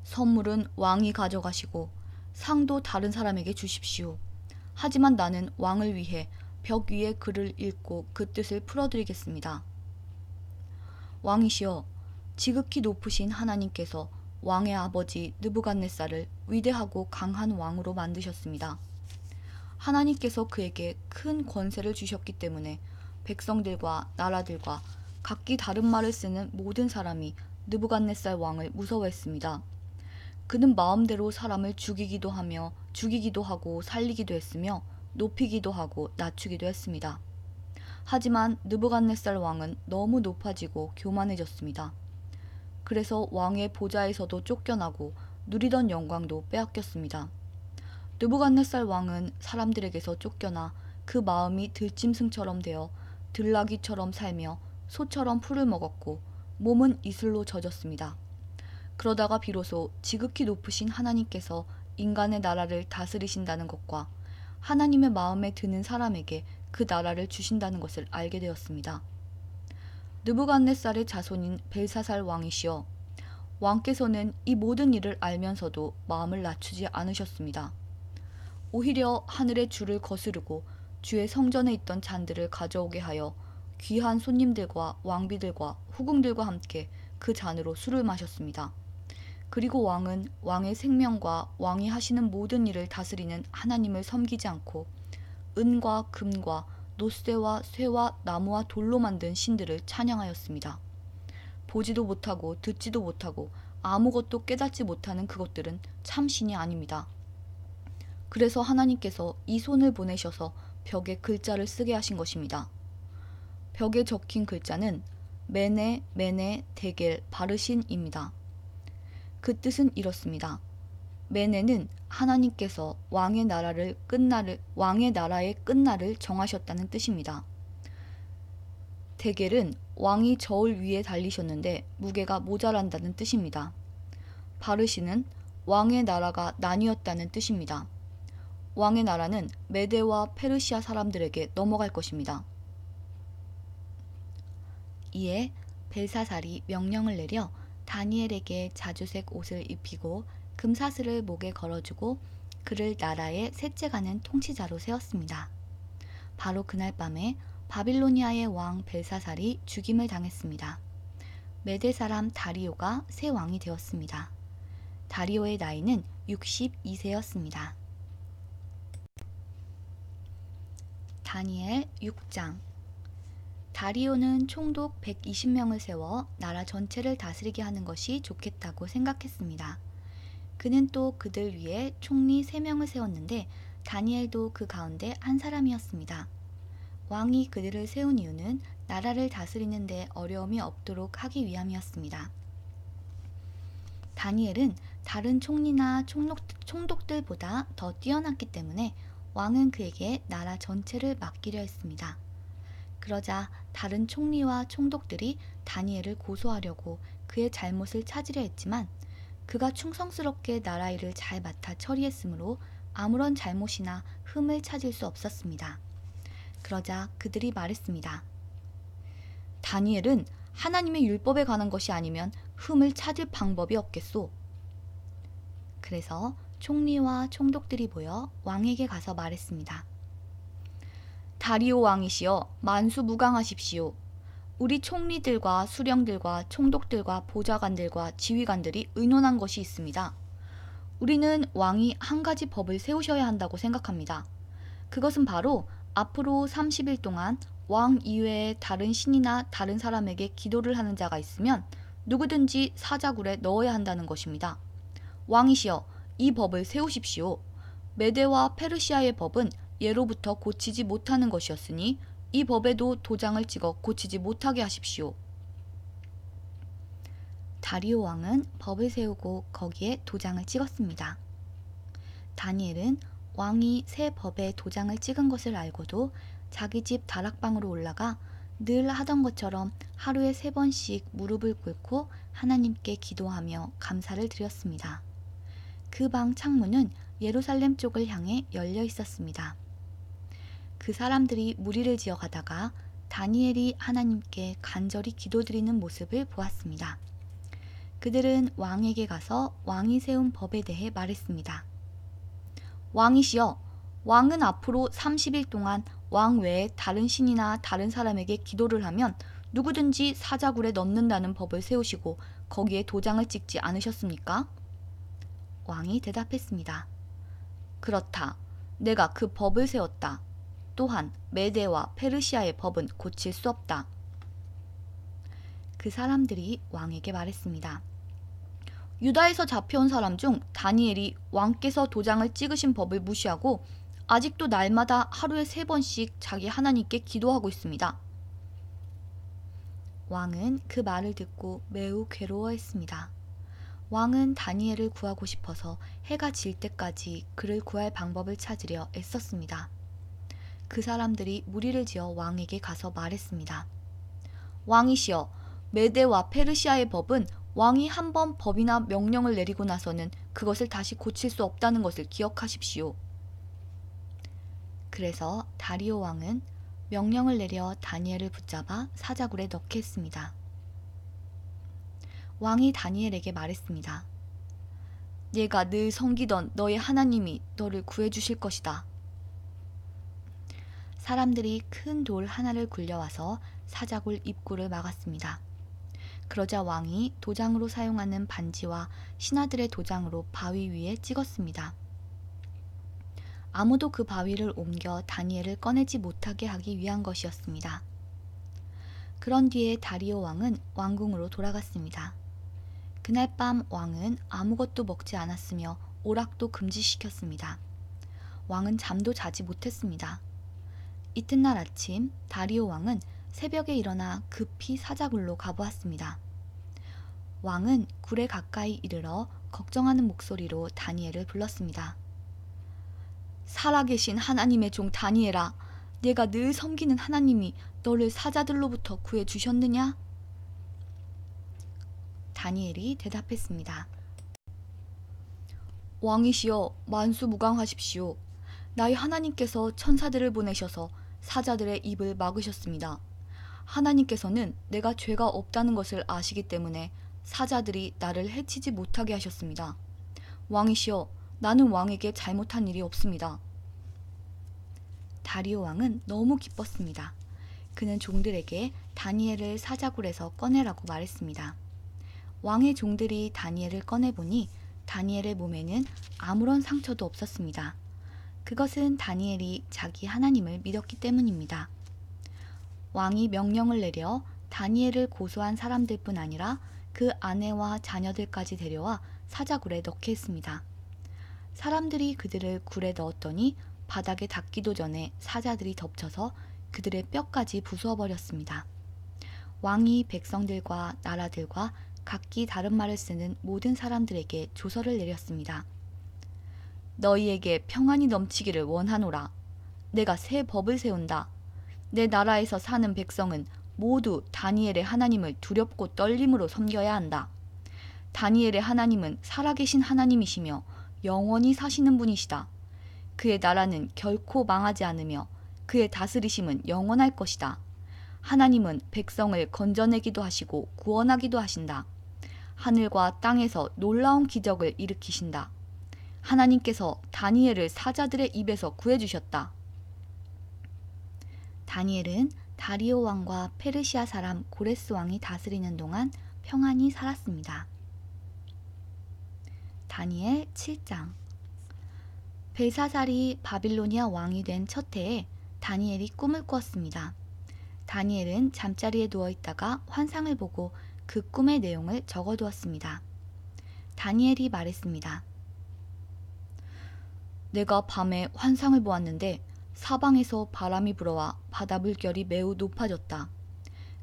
Speaker 1: 선물은 왕이 가져가시고 상도 다른 사람에게 주십시오. 하지만 나는 왕을 위해 벽 위에 글을 읽고 그 뜻을 풀어드리겠습니다. 왕이시여, 지극히 높으신 하나님께서 왕의 아버지 느부갓네살을 위대하고 강한 왕으로 만드셨습니다. 하나님께서 그에게 큰 권세를 주셨기 때문에 백성들과 나라들과 각기 다른 말을 쓰는 모든 사람이 느부갓네살 왕을 무서워했습니다. 그는 마음대로 사람을 죽이기도 하고 살리기도 했으며 높이기도 하고 낮추기도 했습니다. 하지만 느부갓네살 왕은 너무 높아지고 교만해졌습니다. 그래서 왕의 보좌에서도 쫓겨나고 누리던 영광도 빼앗겼습니다. 느부갓네살 왕은 사람들에게서 쫓겨나 그 마음이 들짐승처럼 되어 들나귀처럼 살며 소처럼 풀을 먹었고 몸은 이슬로 젖었습니다. 그러다가 비로소 지극히 높으신 하나님께서 인간의 나라를 다스리신다는 것과 하나님의 마음에 드는 사람에게 그 나라를 주신다는 것을 알게 되었습니다. 느부갓네살의 자손인 벨사살 왕이시여, 왕께서는 이 모든 일을 알면서도 마음을 낮추지 않으셨습니다. 오히려 하늘의 주를 거스르고 주의 성전에 있던 잔들을 가져오게 하여 귀한 손님들과 왕비들과 후궁들과 함께 그 잔으로 술을 마셨습니다. 그리고 왕은 왕의 생명과 왕이 하시는 모든 일을 다스리는 하나님을 섬기지 않고 은과 금과 노쇠와 쇠와 나무와 돌로 만든 신들을 찬양하였습니다. 보지도 못하고 듣지도 못하고 아무것도 깨닫지 못하는 그것들은 참 신이 아닙니다. 그래서 하나님께서 이 손을 보내셔서 벽에 글자를 쓰게 하신 것입니다. 벽에 적힌 글자는 메네 메네 데겔 바르신입니다. 그 뜻은 이렇습니다. 메네는 하나님께서 왕의 나라의 끝날을 정하셨다는 뜻입니다. 데겔은 왕이 저울 위에 달리셨는데 무게가 모자란다는 뜻입니다. 바르신은 왕의 나라가 나뉘었다는 뜻입니다. 왕의 나라는 메데와 페르시아 사람들에게 넘어갈 것입니다. 이에 벨사살이 명령을 내려 다니엘에게 자주색 옷을 입히고 금사슬을 목에 걸어주고 그를 나라의 셋째 가는 통치자로 세웠습니다. 바로 그날 밤에 바빌로니아의 왕 벨사살이 죽임을 당했습니다. 메데 사람 다리오가 새 왕이 되었습니다. 다리오의 나이는 62세였습니다. 다니엘 6장. 다리오는 총독 120명을 세워 나라 전체를 다스리게 하는 것이 좋겠다고 생각했습니다. 그는 또 그들 위에 총리 3명을 세웠는데 다니엘도 그 가운데 한 사람이었습니다. 왕이 그들을 세운 이유는 나라를 다스리는 데 어려움이 없도록 하기 위함이었습니다. 다니엘은 다른 총리나 총독들보다 더 뛰어났기 때문에 왕은 그에게 나라 전체를 맡기려 했습니다. 그러자 다른 총리와 총독들이 다니엘을 고소하려고 그의 잘못을 찾으려 했지만 그가 충성스럽게 나라 일을 잘 맡아 처리했으므로 아무런 잘못이나 흠을 찾을 수 없었습니다. 그러자 그들이 말했습니다. 다니엘은 하나님의 율법에 관한 것이 아니면 흠을 찾을 방법이 없겠소. 그래서 총리와 총독들이 모여 왕에게 가서 말했습니다. 다리오 왕이시여, 만수무강하십시오. 우리 총리들과 수령들과 총독들과 보좌관들과 지휘관들이 의논한 것이 있습니다. 우리는 왕이 한 가지 법을 세우셔야 한다고 생각합니다. 그것은 바로 앞으로 30일 동안 왕 이외에 다른 신이나 다른 사람에게 기도를 하는 자가 있으면 누구든지 사자굴에 넣어야 한다는 것입니다. 왕이시여, 이 법을 세우십시오. 메데와 페르시아의 법은 예로부터 고치지 못하는 것이었으니 이 법에도 도장을 찍어 고치지 못하게 하십시오. 다리오 왕은 법을 세우고 거기에 도장을 찍었습니다. 다니엘은 왕이 새 법에 도장을 찍은 것을 알고도 자기 집 다락방으로 올라가 늘 하던 것처럼 하루에 3번씩 무릎을 꿇고 하나님께 기도하며 감사를 드렸습니다. 그 방 창문은 예루살렘 쪽을 향해 열려 있었습니다. 그 사람들이 무리를 지어 가다가 다니엘이 하나님께 간절히 기도드리는 모습을 보았습니다. 그들은 왕에게 가서 왕이 세운 법에 대해 말했습니다. 왕이시여, 왕은 앞으로 30일 동안 왕 외에 다른 신이나 다른 사람에게 기도를 하면 누구든지 사자굴에 넣는다는 법을 세우시고 거기에 도장을 찍지 않으셨습니까? 왕이 대답했습니다. 그렇다. 내가 그 법을 세웠다. 또한 메데와 페르시아의 법은 고칠 수 없다. 그 사람들이 왕에게 말했습니다. 유다에서 잡혀온 사람 중 다니엘이 왕께서 도장을 찍으신 법을 무시하고 아직도 날마다 하루에 3번씩 자기 하나님께 기도하고 있습니다. 왕은 그 말을 듣고 매우 괴로워했습니다. 왕은 다니엘을 구하고 싶어서 해가 질 때까지 그를 구할 방법을 찾으려 애썼습니다. 그 사람들이 무리를 지어 왕에게 가서 말했습니다. 왕이시여, 메데와 페르시아의 법은 왕이 한 번 법이나 명령을 내리고 나서는 그것을 다시 고칠 수 없다는 것을 기억하십시오. 그래서 다리오 왕은 명령을 내려 다니엘을 붙잡아 사자굴에 넣게 했습니다. 왕이 다니엘에게 말했습니다. 네가 늘 섬기던 너의 하나님이 너를 구해주실 것이다. 사람들이 큰 돌 하나를 굴려와서 사자굴 입구를 막았습니다. 그러자 왕이 도장으로 사용하는 반지와 신하들의 도장으로 바위 위에 찍었습니다. 아무도 그 바위를 옮겨 다니엘을 꺼내지 못하게 하기 위한 것이었습니다. 그런 뒤에 다리오 왕은 왕궁으로 돌아갔습니다. 그날 밤 왕은 아무것도 먹지 않았으며 오락도 금지시켰습니다. 왕은 잠도 자지 못했습니다. 이튿날 아침 다리오 왕은 새벽에 일어나 급히 사자굴로 가보았습니다. 왕은 굴에 가까이 이르러 걱정하는 목소리로 다니엘을 불렀습니다. 살아계신 하나님의 종 다니엘아, 네가 늘 섬기는 하나님이 너를 사자들로부터 구해주셨느냐? 다니엘이 대답했습니다. 왕이시여, 만수무강하십시오. 나의 하나님께서 천사들을 보내셔서 사자들의 입을 막으셨습니다. 하나님께서는 내가 죄가 없다는 것을 아시기 때문에 사자들이 나를 해치지 못하게 하셨습니다. 왕이시여, 나는 왕에게 잘못한 일이 없습니다. 다리오 왕은 너무 기뻤습니다. 그는 종들에게 다니엘을 사자굴에서 꺼내라고 말했습니다. 왕의 종들이 다니엘을 꺼내보니 다니엘의 몸에는 아무런 상처도 없었습니다. 그것은 다니엘이 자기 하나님을 믿었기 때문입니다. 왕이 명령을 내려 다니엘을 고소한 사람들뿐 아니라 그 아내와 자녀들까지 데려와 사자굴에 넣게 했습니다. 사람들이 그들을 굴에 넣었더니 바닥에 닿기도 전에 사자들이 덮쳐서 그들의 뼈까지 부수어 버렸습니다. 왕이 백성들과 나라들과 각기 다른 말을 쓰는 모든 사람들에게 조서를 내렸습니다. 너희에게 평안이 넘치기를 원하노라. 내가 새 법을 세운다. 내 나라에서 사는 백성은 모두 다니엘의 하나님을 두렵고 떨림으로 섬겨야 한다. 다니엘의 하나님은 살아계신 하나님이시며 영원히 사시는 분이시다. 그의 나라는 결코 망하지 않으며 그의 다스리심은 영원할 것이다. 하나님은 백성을 건져내기도 하시고 구원하기도 하신다. 하늘과 땅에서 놀라운 기적을 일으키신다. 하나님께서 다니엘을 사자들의 입에서 구해주셨다. 다니엘은 다리오 왕과 페르시아 사람 고레스 왕이 다스리는 동안 평안히 살았습니다. 다니엘 7장. 벨사살이 바빌로니아 왕이 된 첫 해에 다니엘이 꿈을 꾸었습니다. 다니엘은 잠자리에 누워있다가 환상을 보고 그 꿈의 내용을 적어두었습니다. 다니엘이 말했습니다. 내가 밤에 환상을 보았는데 사방에서 바람이 불어와 바다 물결이 매우 높아졌다.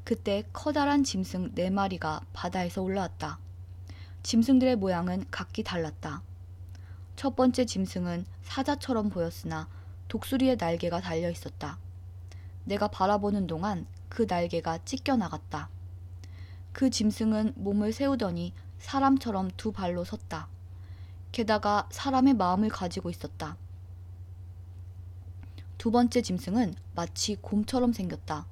Speaker 1: 그때 커다란 짐승 4마리가 바다에서 올라왔다. 짐승들의 모양은 각기 달랐다. 첫 번째 짐승은 사자처럼 보였으나 독수리의 날개가 달려 있었다. 내가 바라보는 동안 그 날개가 찢겨나갔다. 그 짐승은 몸을 세우더니 사람처럼 2발로 섰다. 게다가 사람의 마음을 가지고 있었다. 두 번째 짐승은 마치 곰처럼 생겼다.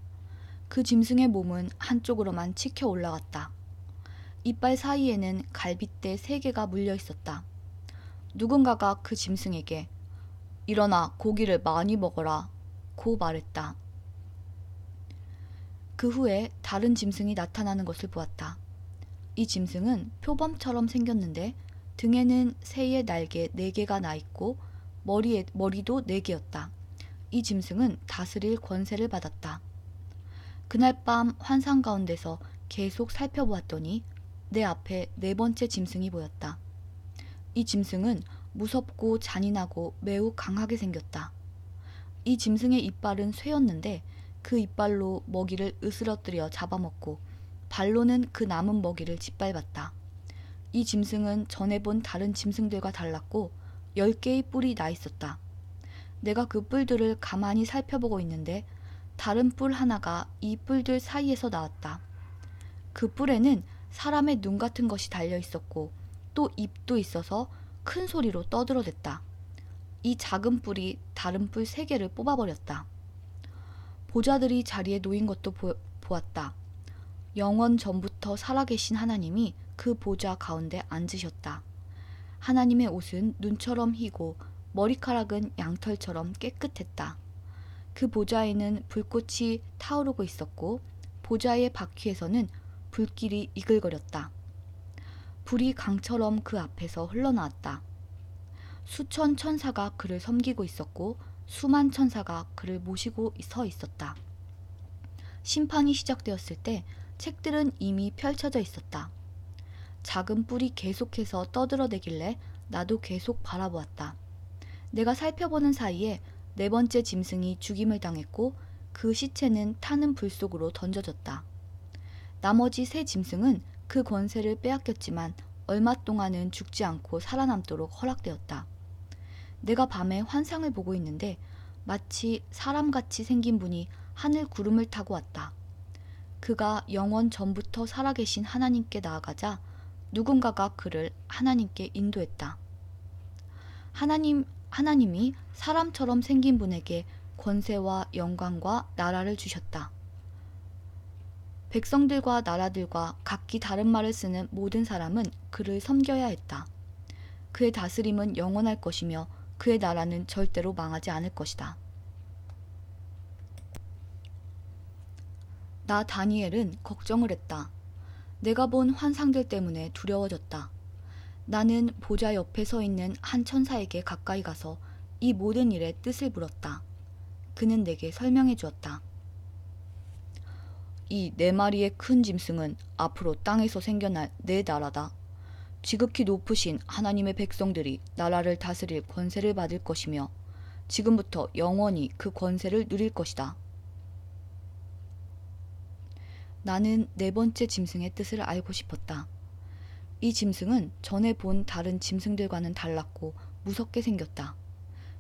Speaker 1: 그 짐승의 몸은 한쪽으로만 치켜 올라갔다. 이빨 사이에는 갈빗대 3개가 물려 있었다. 누군가가 그 짐승에게 일어나 고기를 많이 먹어라 고 말했다. 그 후에 다른 짐승이 나타나는 것을 보았다. 이 짐승은 표범처럼 생겼는데 등에는 새의 날개 4개가 나 있고 머리도 4개였다. 이 짐승은 다스릴 권세를 받았다. 그날 밤 환상 가운데서 계속 살펴보았더니 내 앞에 4번째 짐승이 보였다. 이 짐승은 무섭고 잔인하고 매우 강하게 생겼다. 이 짐승의 이빨은 쇠였는데 그 이빨로 먹이를 으스러뜨려 잡아먹고 발로는 그 남은 먹이를 짓밟았다. 이 짐승은 전에 본 다른 짐승들과 달랐고 10개의 뿔이 나 있었다. 내가 그 뿔들을 가만히 살펴보고 있는데 다른 뿔 하나가 이 뿔들 사이에서 나왔다. 그 뿔에는 사람의 눈 같은 것이 달려 있었고 또 입도 있어서 큰 소리로 떠들어댔다. 이 작은 뿔이 다른 뿔 3개를 뽑아버렸다. 보좌들이 자리에 놓인 것도 보았다. 영원 전부터 살아계신 하나님이 그 보좌 가운데 앉으셨다. 하나님의 옷은 눈처럼 희고 머리카락은 양털처럼 깨끗했다. 그 보좌에는 불꽃이 타오르고 있었고 보좌의 바퀴에서는 불길이 이글거렸다. 불이 강처럼 그 앞에서 흘러나왔다. 수천 천사가 그를 섬기고 있었고 수만 천사가 그를 모시고 서 있었다. 심판이 시작되었을 때 책들은 이미 펼쳐져 있었다. 작은 뿔이 계속해서 떠들어대길래 나도 계속 바라보았다. 내가 살펴보는 사이에 네 번째 짐승이 죽임을 당했고 그 시체는 타는 불 속으로 던져졌다. 나머지 세 짐승은 그 권세를 빼앗겼지만 얼마 동안은 죽지 않고 살아남도록 허락되었다. 내가 밤에 환상을 보고 있는데 마치 사람같이 생긴 분이 하늘 구름을 타고 왔다. 그가 영원 전부터 살아계신 하나님께 나아가자 누군가가 그를 하나님께 인도했다. 하나님이 사람처럼 생긴 분에게 권세와 영광과 나라를 주셨다. 백성들과 나라들과 각기 다른 말을 쓰는 모든 사람은 그를 섬겨야 했다. 그의 다스림은 영원할 것이며 그의 나라는 절대로 망하지 않을 것이다. 나 다니엘은 걱정을 했다. 내가 본 환상들 때문에 두려워졌다. 나는 보좌 옆에 서 있는 한 천사에게 가까이 가서 이 모든 일의 뜻을 물었다. 그는 내게 설명해 주었다. 이 네 마리의 큰 짐승은 앞으로 땅에서 생겨날 네 나라다. 지극히 높으신 하나님의 백성들이 나라를 다스릴 권세를 받을 것이며 지금부터 영원히 그 권세를 누릴 것이다. 나는 네 번째 짐승의 뜻을 알고 싶었다. 이 짐승은 전에 본 다른 짐승들과는 달랐고 무섭게 생겼다.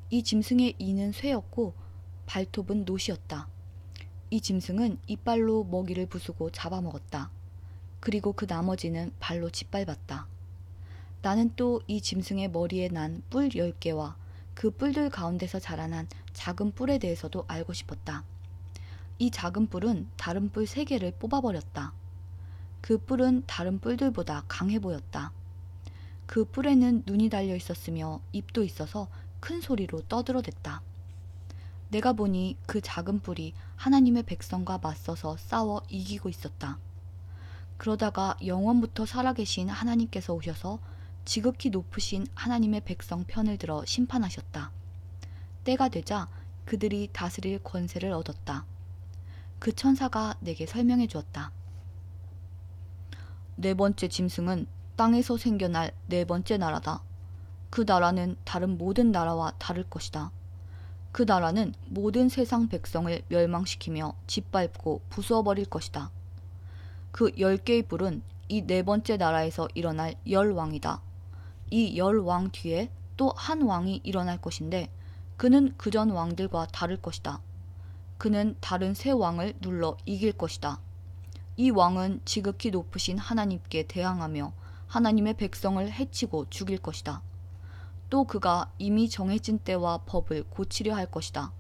Speaker 1: 이 짐승의 이는 쇠였고 발톱은 노시였다. 이 짐승은 이빨로 먹이를 부수고 잡아먹었다. 그리고 그 나머지는 발로 짓밟았다. 나는 또 이 짐승의 머리에 난 뿔 10개와 그 뿔들 가운데서 자라난 작은 뿔에 대해서도 알고 싶었다. 이 작은 뿔은 다른 뿔 3개를 뽑아버렸다. 그 뿔은 다른 뿔들보다 강해 보였다. 그 뿔에는 눈이 달려 있었으며 입도 있어서 큰 소리로 떠들어댔다. 내가 보니 그 작은 뿔이 하나님의 백성과 맞서서 싸워 이기고 있었다. 그러다가 영원부터 살아계신 하나님께서 오셔서 지극히 높으신 하나님의 백성 편을 들어 심판하셨다. 때가 되자 그들이 다스릴 권세를 얻었다. 그 천사가 내게 설명해 주었다. 네 번째 짐승은 땅에서 생겨날 네 번째 나라다. 그 나라는 다른 모든 나라와 다를 것이다. 그 나라는 모든 세상 백성을 멸망시키며 짓밟고 부수어버릴 것이다. 그 10개의 뿔은 이 네 번째 나라에서 일어날 10왕이다. 이 10왕 뒤에 또 한 왕이 일어날 것인데 그는 그전 왕들과 다를 것이다. 그는 다른 세 왕을 눌러 이길 것이다. 이 왕은 지극히 높으신 하나님께 대항하며 하나님의 백성을 해치고 죽일 것이다. 또 그가 이미 정해진 때와 법을 고치려 할 것이다.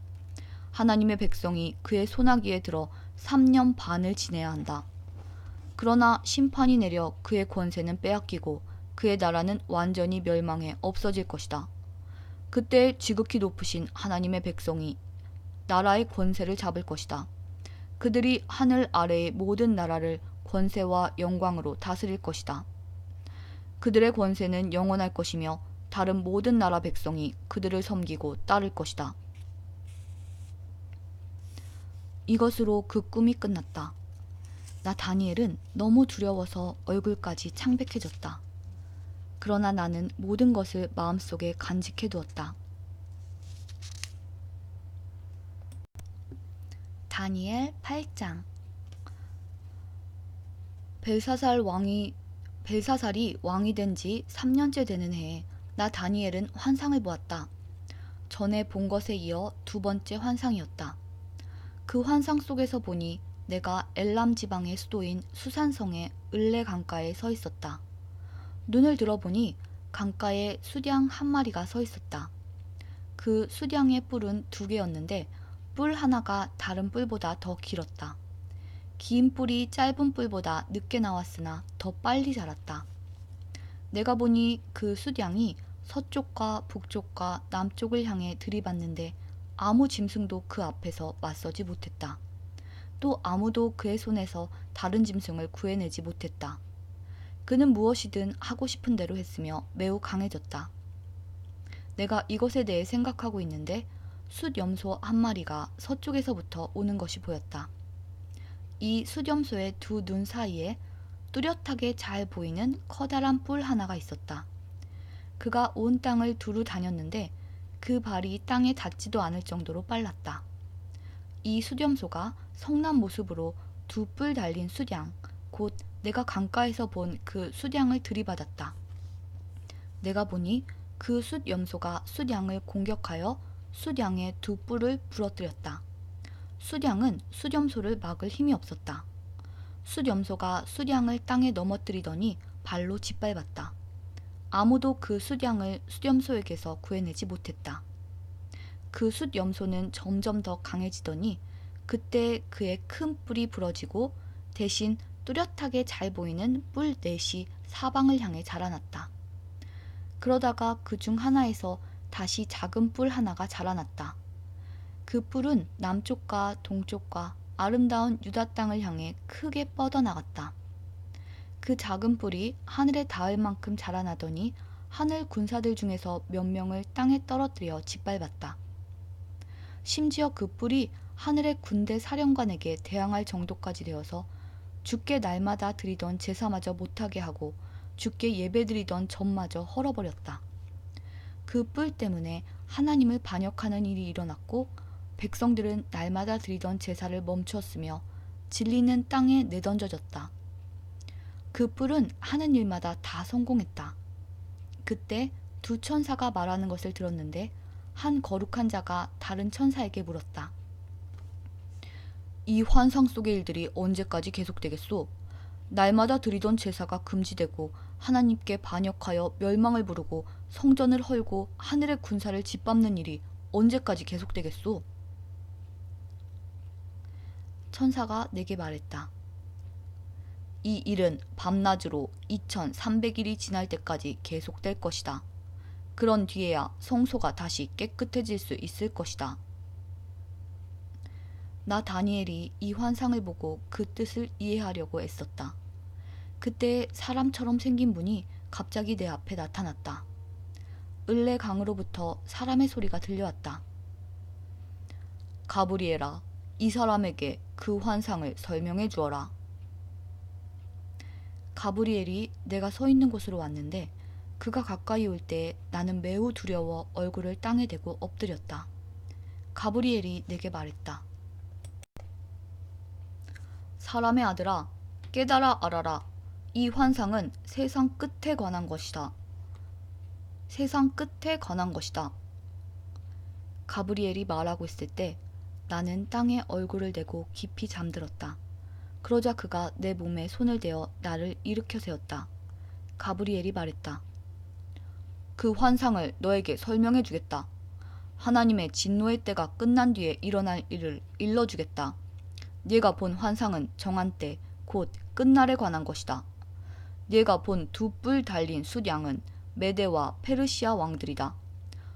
Speaker 1: 하나님의 백성이 그의 소나기에 들어 3년 반을 지내야 한다. 그러나 심판이 내려 그의 권세는 빼앗기고 그의 나라는 완전히 멸망해 없어질 것이다. 그때 지극히 높으신 하나님의 백성이 나라의 권세를 잡을 것이다. 그들이 하늘 아래의 모든 나라를 권세와 영광으로 다스릴 것이다. 그들의 권세는 영원할 것이며 다른 모든 나라 백성이 그들을 섬기고 따를 것이다. 이것으로 그 꿈이 끝났다. 나 다니엘은 너무 두려워서 얼굴까지 창백해졌다. 그러나 나는 모든 것을 마음속에 간직해 두었다. 다니엘 8장. 벨사살이 왕이 된 지 3년째 되는 해에 나 다니엘은 환상을 보았다. 전에 본 것에 이어 두 번째 환상이었다. 그 환상 속에서 보니 내가 엘람 지방의 수도인 수산성의 을레 강가에 서 있었다. 눈을 들어보니 강가에 수량 한 마리가 서 있었다. 그 수량의 뿔은 2개였는데 뿔 하나가 다른 뿔보다 더 길었다. 긴 뿔이 짧은 뿔보다 늦게 나왔으나 더 빨리 자랐다. 내가 보니 그 숫양이 서쪽과 북쪽과 남쪽을 향해 들이받는데 아무 짐승도 그 앞에서 맞서지 못했다. 또 아무도 그의 손에서 다른 짐승을 구해내지 못했다. 그는 무엇이든 하고 싶은 대로 했으며 매우 강해졌다. 내가 이것에 대해 생각하고 있는데 숫염소 한 마리가 서쪽에서부터 오는 것이 보였다. 이 숫염소의 두 눈 사이에 뚜렷하게 잘 보이는 커다란 뿔 하나가 있었다. 그가 온 땅을 두루 다녔는데 그 발이 땅에 닿지도 않을 정도로 빨랐다. 이 숫염소가 성난 모습으로 두 뿔 달린 숫양, 곧 내가 강가에서 본 그 숫양을 들이받았다. 내가 보니 그 숫염소가 숫양을 공격하여 숫양의 두 뿔을 부러뜨렸다. 숫양은 숫염소를 막을 힘이 없었다. 숫염소가 숫양을 땅에 넘어뜨리더니 발로 짓밟았다. 아무도 그 숫양을 숫염소에게서 구해내지 못했다. 그 숫염소는 점점 더 강해지더니 그때 그의 큰 뿔이 부러지고 대신 뚜렷하게 잘 보이는 뿔 넷이 사방을 향해 자라났다. 그러다가 그 중 하나에서 다시 작은 뿔 하나가 자라났다. 그 뿔은 남쪽과 동쪽과 아름다운 유다 땅을 향해 크게 뻗어나갔다. 그 작은 뿔이 하늘에 닿을 만큼 자라나더니 하늘 군사들 중에서 몇 명을 땅에 떨어뜨려 짓밟았다. 심지어 그 뿔이 하늘의 군대 사령관에게 대항할 정도까지 되어서 주께 날마다 드리던 제사마저 못하게 하고 주께 예배드리던 전마저 헐어버렸다. 그 뿔 때문에 하나님을 반역하는 일이 일어났고 백성들은 날마다 드리던 제사를 멈추었으며 진리는 땅에 내던져졌다. 그 뿔은 하는 일마다 다 성공했다. 그때 두 천사가 말하는 것을 들었는데 한 거룩한 자가 다른 천사에게 물었다. 이 환상 속의 일들이 언제까지 계속되겠소? 날마다 드리던 제사가 금지되고 하나님께 반역하여 멸망을 부르고 성전을 헐고 하늘의 군사를 짓밟는 일이 언제까지 계속되겠소? 천사가 내게 말했다. 이 일은 밤낮으로 2300일이 지날 때까지 계속될 것이다. 그런 뒤에야 성소가 다시 깨끗해질 수 있을 것이다. 나 다니엘이 이 환상을 보고 그 뜻을 이해하려고 애썼다. 그때 사람처럼 생긴 분이 갑자기 내 앞에 나타났다. 을레 강으로부터 사람의 소리가 들려왔다. 가브리엘아, 이 사람에게 그 환상을 설명해 주어라. 가브리엘이 내가 서 있는 곳으로 왔는데 그가 가까이 올 때 나는 매우 두려워 얼굴을 땅에 대고 엎드렸다. 가브리엘이 내게 말했다. 사람의 아들아, 깨달아 알아라. 이 환상은 세상 끝에 관한 것이다. 세상 끝에 관한 것이다. 가브리엘이 말하고 있을 때 나는 땅에 얼굴을 대고 깊이 잠들었다. 그러자 그가 내 몸에 손을 대어 나를 일으켜 세웠다. 가브리엘이 말했다. 그 환상을 너에게 설명해 주겠다. 하나님의 진노의 때가 끝난 뒤에 일어날 일을 일러주겠다. 네가 본 환상은 정한 때, 곧 끝날에 관한 것이다. 네가 본 두 뿔 달린 숫양은 메데와 페르시아 왕들이다.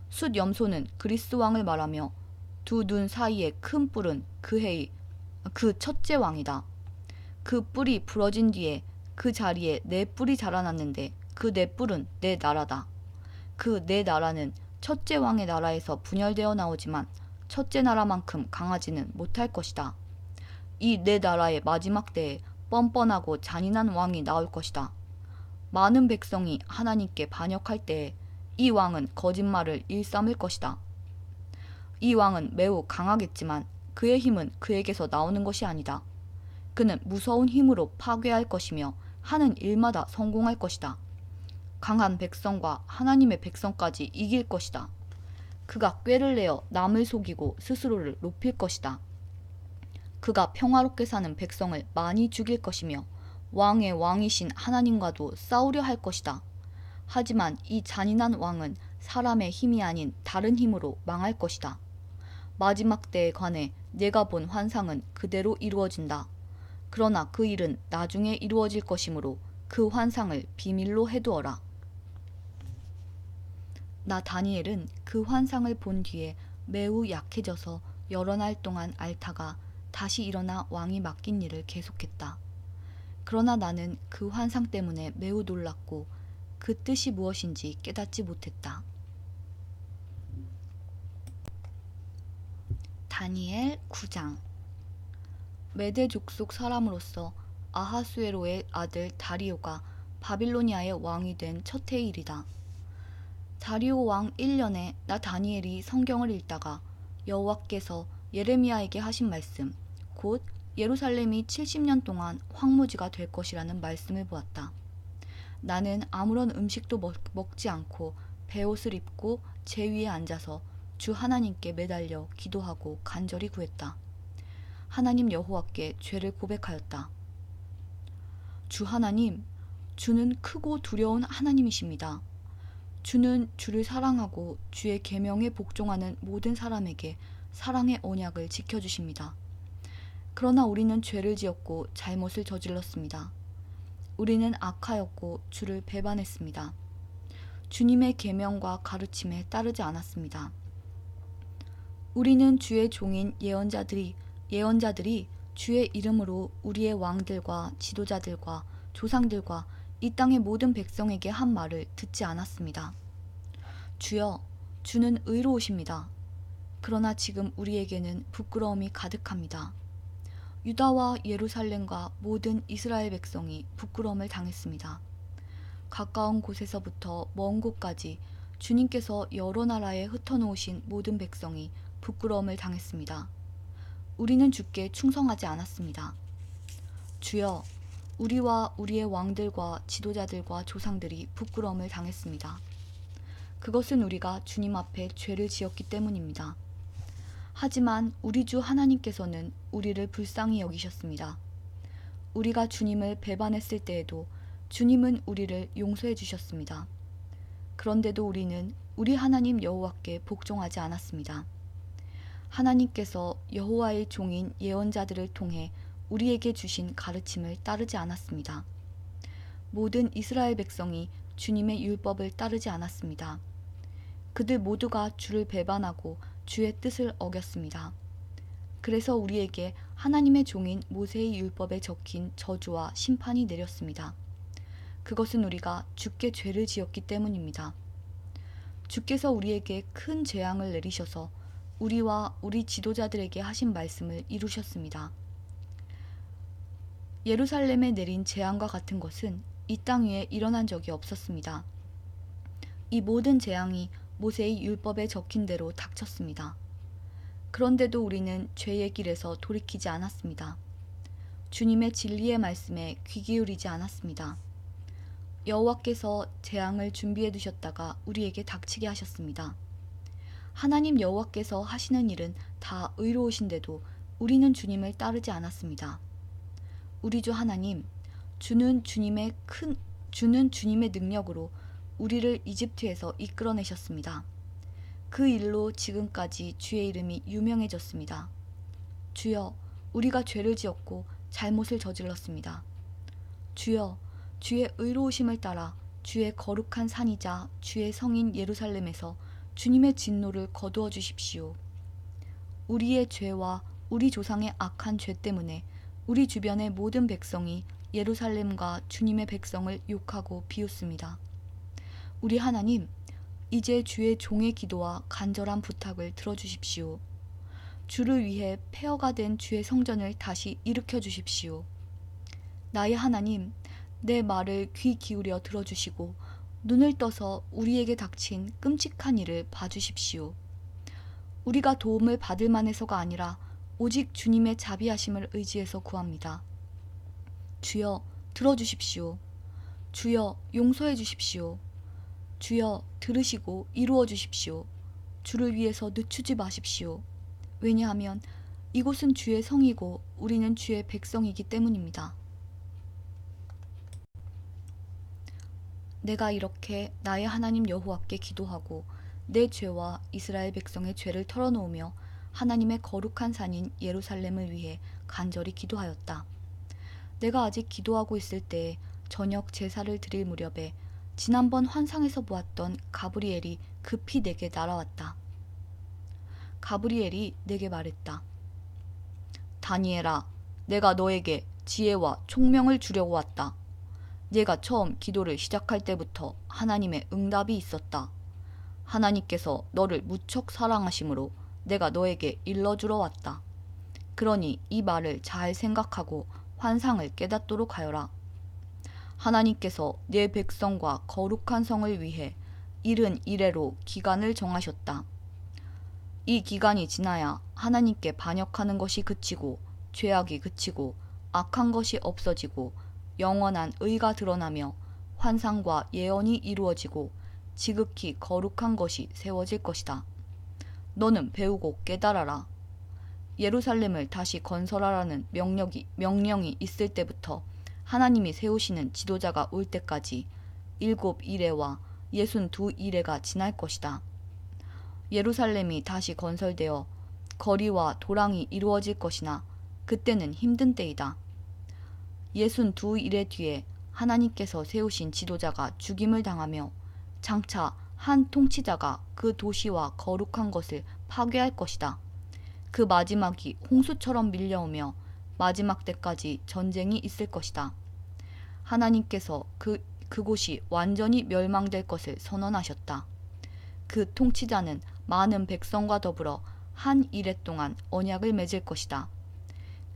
Speaker 1: 숫염소는 그리스 왕을 말하며 두 눈 사이의 큰 뿔은 그 첫째 왕이다. 그 뿔이 부러진 뒤에 그 자리에 네 뿔이 자라났는데 그 네 뿔은 네 나라다. 그 네 나라는 첫째 왕의 나라에서 분열되어 나오지만 첫째 나라만큼 강하지는 못할 것이다. 이 네 나라의 마지막 때에 뻔뻔하고 잔인한 왕이 나올 것이다. 많은 백성이 하나님께 반역할 때에 이 왕은 거짓말을 일삼을 것이다. 이 왕은 매우 강하겠지만 그의 힘은 그에게서 나오는 것이 아니다. 그는 무서운 힘으로 파괴할 것이며 하는 일마다 성공할 것이다. 강한 백성과 하나님의 백성까지 이길 것이다. 그가 꾀를 내어 남을 속이고 스스로를 높일 것이다. 그가 평화롭게 사는 백성을 많이 죽일 것이며 왕의 왕이신 하나님과도 싸우려 할 것이다. 하지만 이 잔인한 왕은 사람의 힘이 아닌 다른 힘으로 망할 것이다. 마지막 때에 관해 내가 본 환상은 그대로 이루어진다. 그러나 그 일은 나중에 이루어질 것이므로 그 환상을 비밀로 해두어라. 나 다니엘은 그 환상을 본 뒤에 매우 약해져서 여러 날 동안 앓다가 다시 일어나 왕이 맡긴 일을 계속했다. 그러나 나는 그 환상 때문에 매우 놀랐고 그 뜻이 무엇인지 깨닫지 못했다. 다니엘 9장. 메대 족속 사람으로서 아하수에로의 아들 다리오가 바빌로니아의 왕이 된 첫 해의 일이다. 다리오 왕 1년에 나 다니엘이 성경을 읽다가 여호와께서 예레미야에게 하신 말씀, 곧 예루살렘이 70년 동안 황무지가 될 것이라는 말씀을 보았다. 나는 아무런 음식도 먹지 않고 베옷을 입고 제 위에 앉아서 주 하나님께 매달려 기도하고 간절히 구했다. 하나님 여호와께 죄를 고백하였다. 주 하나님, 주는 크고 두려운 하나님이십니다. 주는 주를 사랑하고 주의 계명에 복종하는 모든 사람에게 사랑의 언약을 지켜주십니다. 그러나 우리는 죄를 지었고 잘못을 저질렀습니다. 우리는 악하였고 주를 배반했습니다. 주님의 계명과 가르침에 따르지 않았습니다. 우리는 주의 종인 예언자들이 주의 이름으로 우리의 왕들과 지도자들과 조상들과 이 땅의 모든 백성에게 한 말을 듣지 않았습니다. 주여, 주는 의로우십니다. 그러나 지금 우리에게는 부끄러움이 가득합니다. 유다와 예루살렘과 모든 이스라엘 백성이 부끄러움을 당했습니다. 가까운 곳에서부터 먼 곳까지 주님께서 여러 나라에 흩어놓으신 모든 백성이 부끄러움을 당했습니다. 우리는 주께 충성하지 않았습니다. 주여, 우리와 우리의 왕들과 지도자들과 조상들이 부끄러움을 당했습니다. 그것은 우리가 주님 앞에 죄를 지었기 때문입니다. 하지만 우리 주 하나님께서는 우리를 불쌍히 여기셨습니다. 우리가 주님을 배반했을 때에도 주님은 우리를 용서해 주셨습니다. 그런데도 우리는 우리 하나님 여호와께 복종하지 않았습니다. 하나님께서 여호와의 종인 예언자들을 통해 우리에게 주신 가르침을 따르지 않았습니다. 모든 이스라엘 백성이 주님의 율법을 따르지 않았습니다. 그들 모두가 주를 배반하고 주의 뜻을 어겼습니다. 그래서 우리에게 하나님의 종인 모세의 율법에 적힌 저주와 심판이 내렸습니다. 그것은 우리가 주께 죄를 지었기 때문입니다. 주께서 우리에게 큰 재앙을 내리셔서 우리와 우리 지도자들에게 하신 말씀을 이루셨습니다. 예루살렘에 내린 재앙과 같은 것은 이 땅 위에 일어난 적이 없었습니다. 이 모든 재앙이 모세의 율법에 적힌 대로 닥쳤습니다. 그런데도 우리는 죄의 길에서 돌이키지 않았습니다. 주님의 진리의 말씀에 귀 기울이지 않았습니다. 여호와께서 재앙을 준비해 두셨다가 우리에게 닥치게 하셨습니다. 하나님 여호와께서 하시는 일은 다 의로우신데도 우리는 주님을 따르지 않았습니다. 우리 주 하나님, 주는 주님의 능력으로 우리를 이집트에서 이끌어내셨습니다. 그 일로 지금까지 주의 이름이 유명해졌습니다. 주여, 우리가 죄를 지었고 잘못을 저질렀습니다. 주여, 주의 의로우심을 따라 주의 거룩한 산이자 주의 성인 예루살렘에서 주님의 진노를 거두어 주십시오. 우리의 죄와 우리 조상의 악한 죄 때문에 우리 주변의 모든 백성이 예루살렘과 주님의 백성을 욕하고 비웃습니다. 우리 하나님, 이제 주의 종의 기도와 간절한 부탁을 들어주십시오. 주를 위해 폐허가 된 주의 성전을 다시 일으켜 주십시오. 나의 하나님, 내 말을 귀 기울여 들어주시고 눈을 떠서 우리에게 닥친 끔찍한 일을 봐주십시오. 우리가 도움을 받을 만해서가 아니라 오직 주님의 자비하심을 의지해서 구합니다. 주여, 들어주십시오. 주여, 용서해 주십시오. 주여, 들으시고 이루어 주십시오. 주를 위해서 늦추지 마십시오. 왜냐하면 이곳은 주의 성이고 우리는 주의 백성이기 때문입니다. 내가 이렇게 나의 하나님 여호와께 기도하고 내 죄와 이스라엘 백성의 죄를 털어놓으며 하나님의 거룩한 산인 예루살렘을 위해 간절히 기도하였다. 내가 아직 기도하고 있을 때 저녁 제사를 드릴 무렵에 지난번 환상에서 보았던 가브리엘이 급히 내게 날아왔다. 가브리엘이 내게 말했다. 다니엘아, 내가 너에게 지혜와 총명을 주려고 왔다. 네가 처음 기도를 시작할 때부터 하나님의 응답이 있었다. 하나님께서 너를 무척 사랑하심으로 내가 너에게 일러주러 왔다. 그러니 이 말을 잘 생각하고 환상을 깨닫도록 하여라. 하나님께서 네 백성과 거룩한 성을 위해 70일에로 기간을 정하셨다. 이 기간이 지나야 하나님께 반역하는 것이 그치고 죄악이 그치고 악한 것이 없어지고 영원한 의가 드러나며 환상과 예언이 이루어지고 지극히 거룩한 것이 세워질 것이다. 너는 배우고 깨달아라. 예루살렘을 다시 건설하라는 명령이 있을 때부터 하나님이 세우시는 지도자가 올 때까지 7이레와 62이레가 지날 것이다. 예루살렘이 다시 건설되어 거리와 도랑이 이루어질 것이나 그때는 힘든 때이다. 62일의 뒤에 하나님께서 세우신 지도자가 죽임을 당하며 장차 한 통치자가 그 도시와 거룩한 것을 파괴할 것이다. 그 마지막이 홍수처럼 밀려오며 마지막 때까지 전쟁이 있을 것이다. 하나님께서 그곳이 완전히 멸망될 것을 선언하셨다. 그 통치자는 많은 백성과 더불어 한 이레 동안 언약을 맺을 것이다.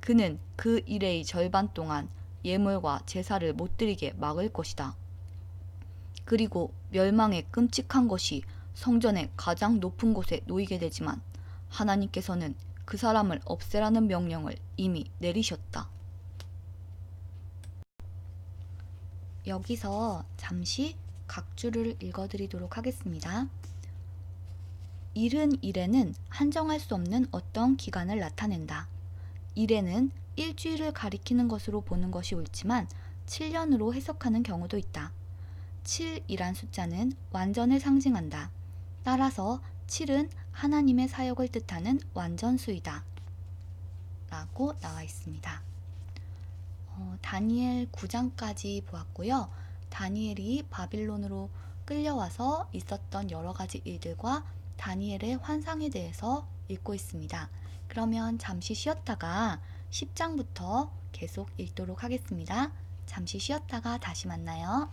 Speaker 1: 그는 그 이레의 절반 동안 예물과 제사를 못 드리게 막을 것이다. 그리고 멸망의 끔찍한 것이 성전의 가장 높은 곳에 놓이게 되지만 하나님께서는 그 사람을 없애라는 명령을 이미 내리셨다. 여기서 잠시 각주를 읽어드리도록 하겠습니다. 70일에는 한정할 수 없는 어떤 기간을 나타낸다. 일에는 일주일을 가리키는 것으로 보는 것이 옳지만 7년으로 해석하는 경우도 있다. 7이란 숫자는 완전을 상징한다. 따라서 7은 하나님의 사역을 뜻하는 완전수이다. 라고 나와 있습니다. 다니엘 9장까지 보았고요. 다니엘이 바빌론으로 끌려와서 있었던 여러 가지 일들과 다니엘의 환상에 대해서 읽고 있습니다. 그러면 잠시 쉬었다가 10장부터 계속 읽도록 하겠습니다. 잠시 쉬었다가 다시 만나요.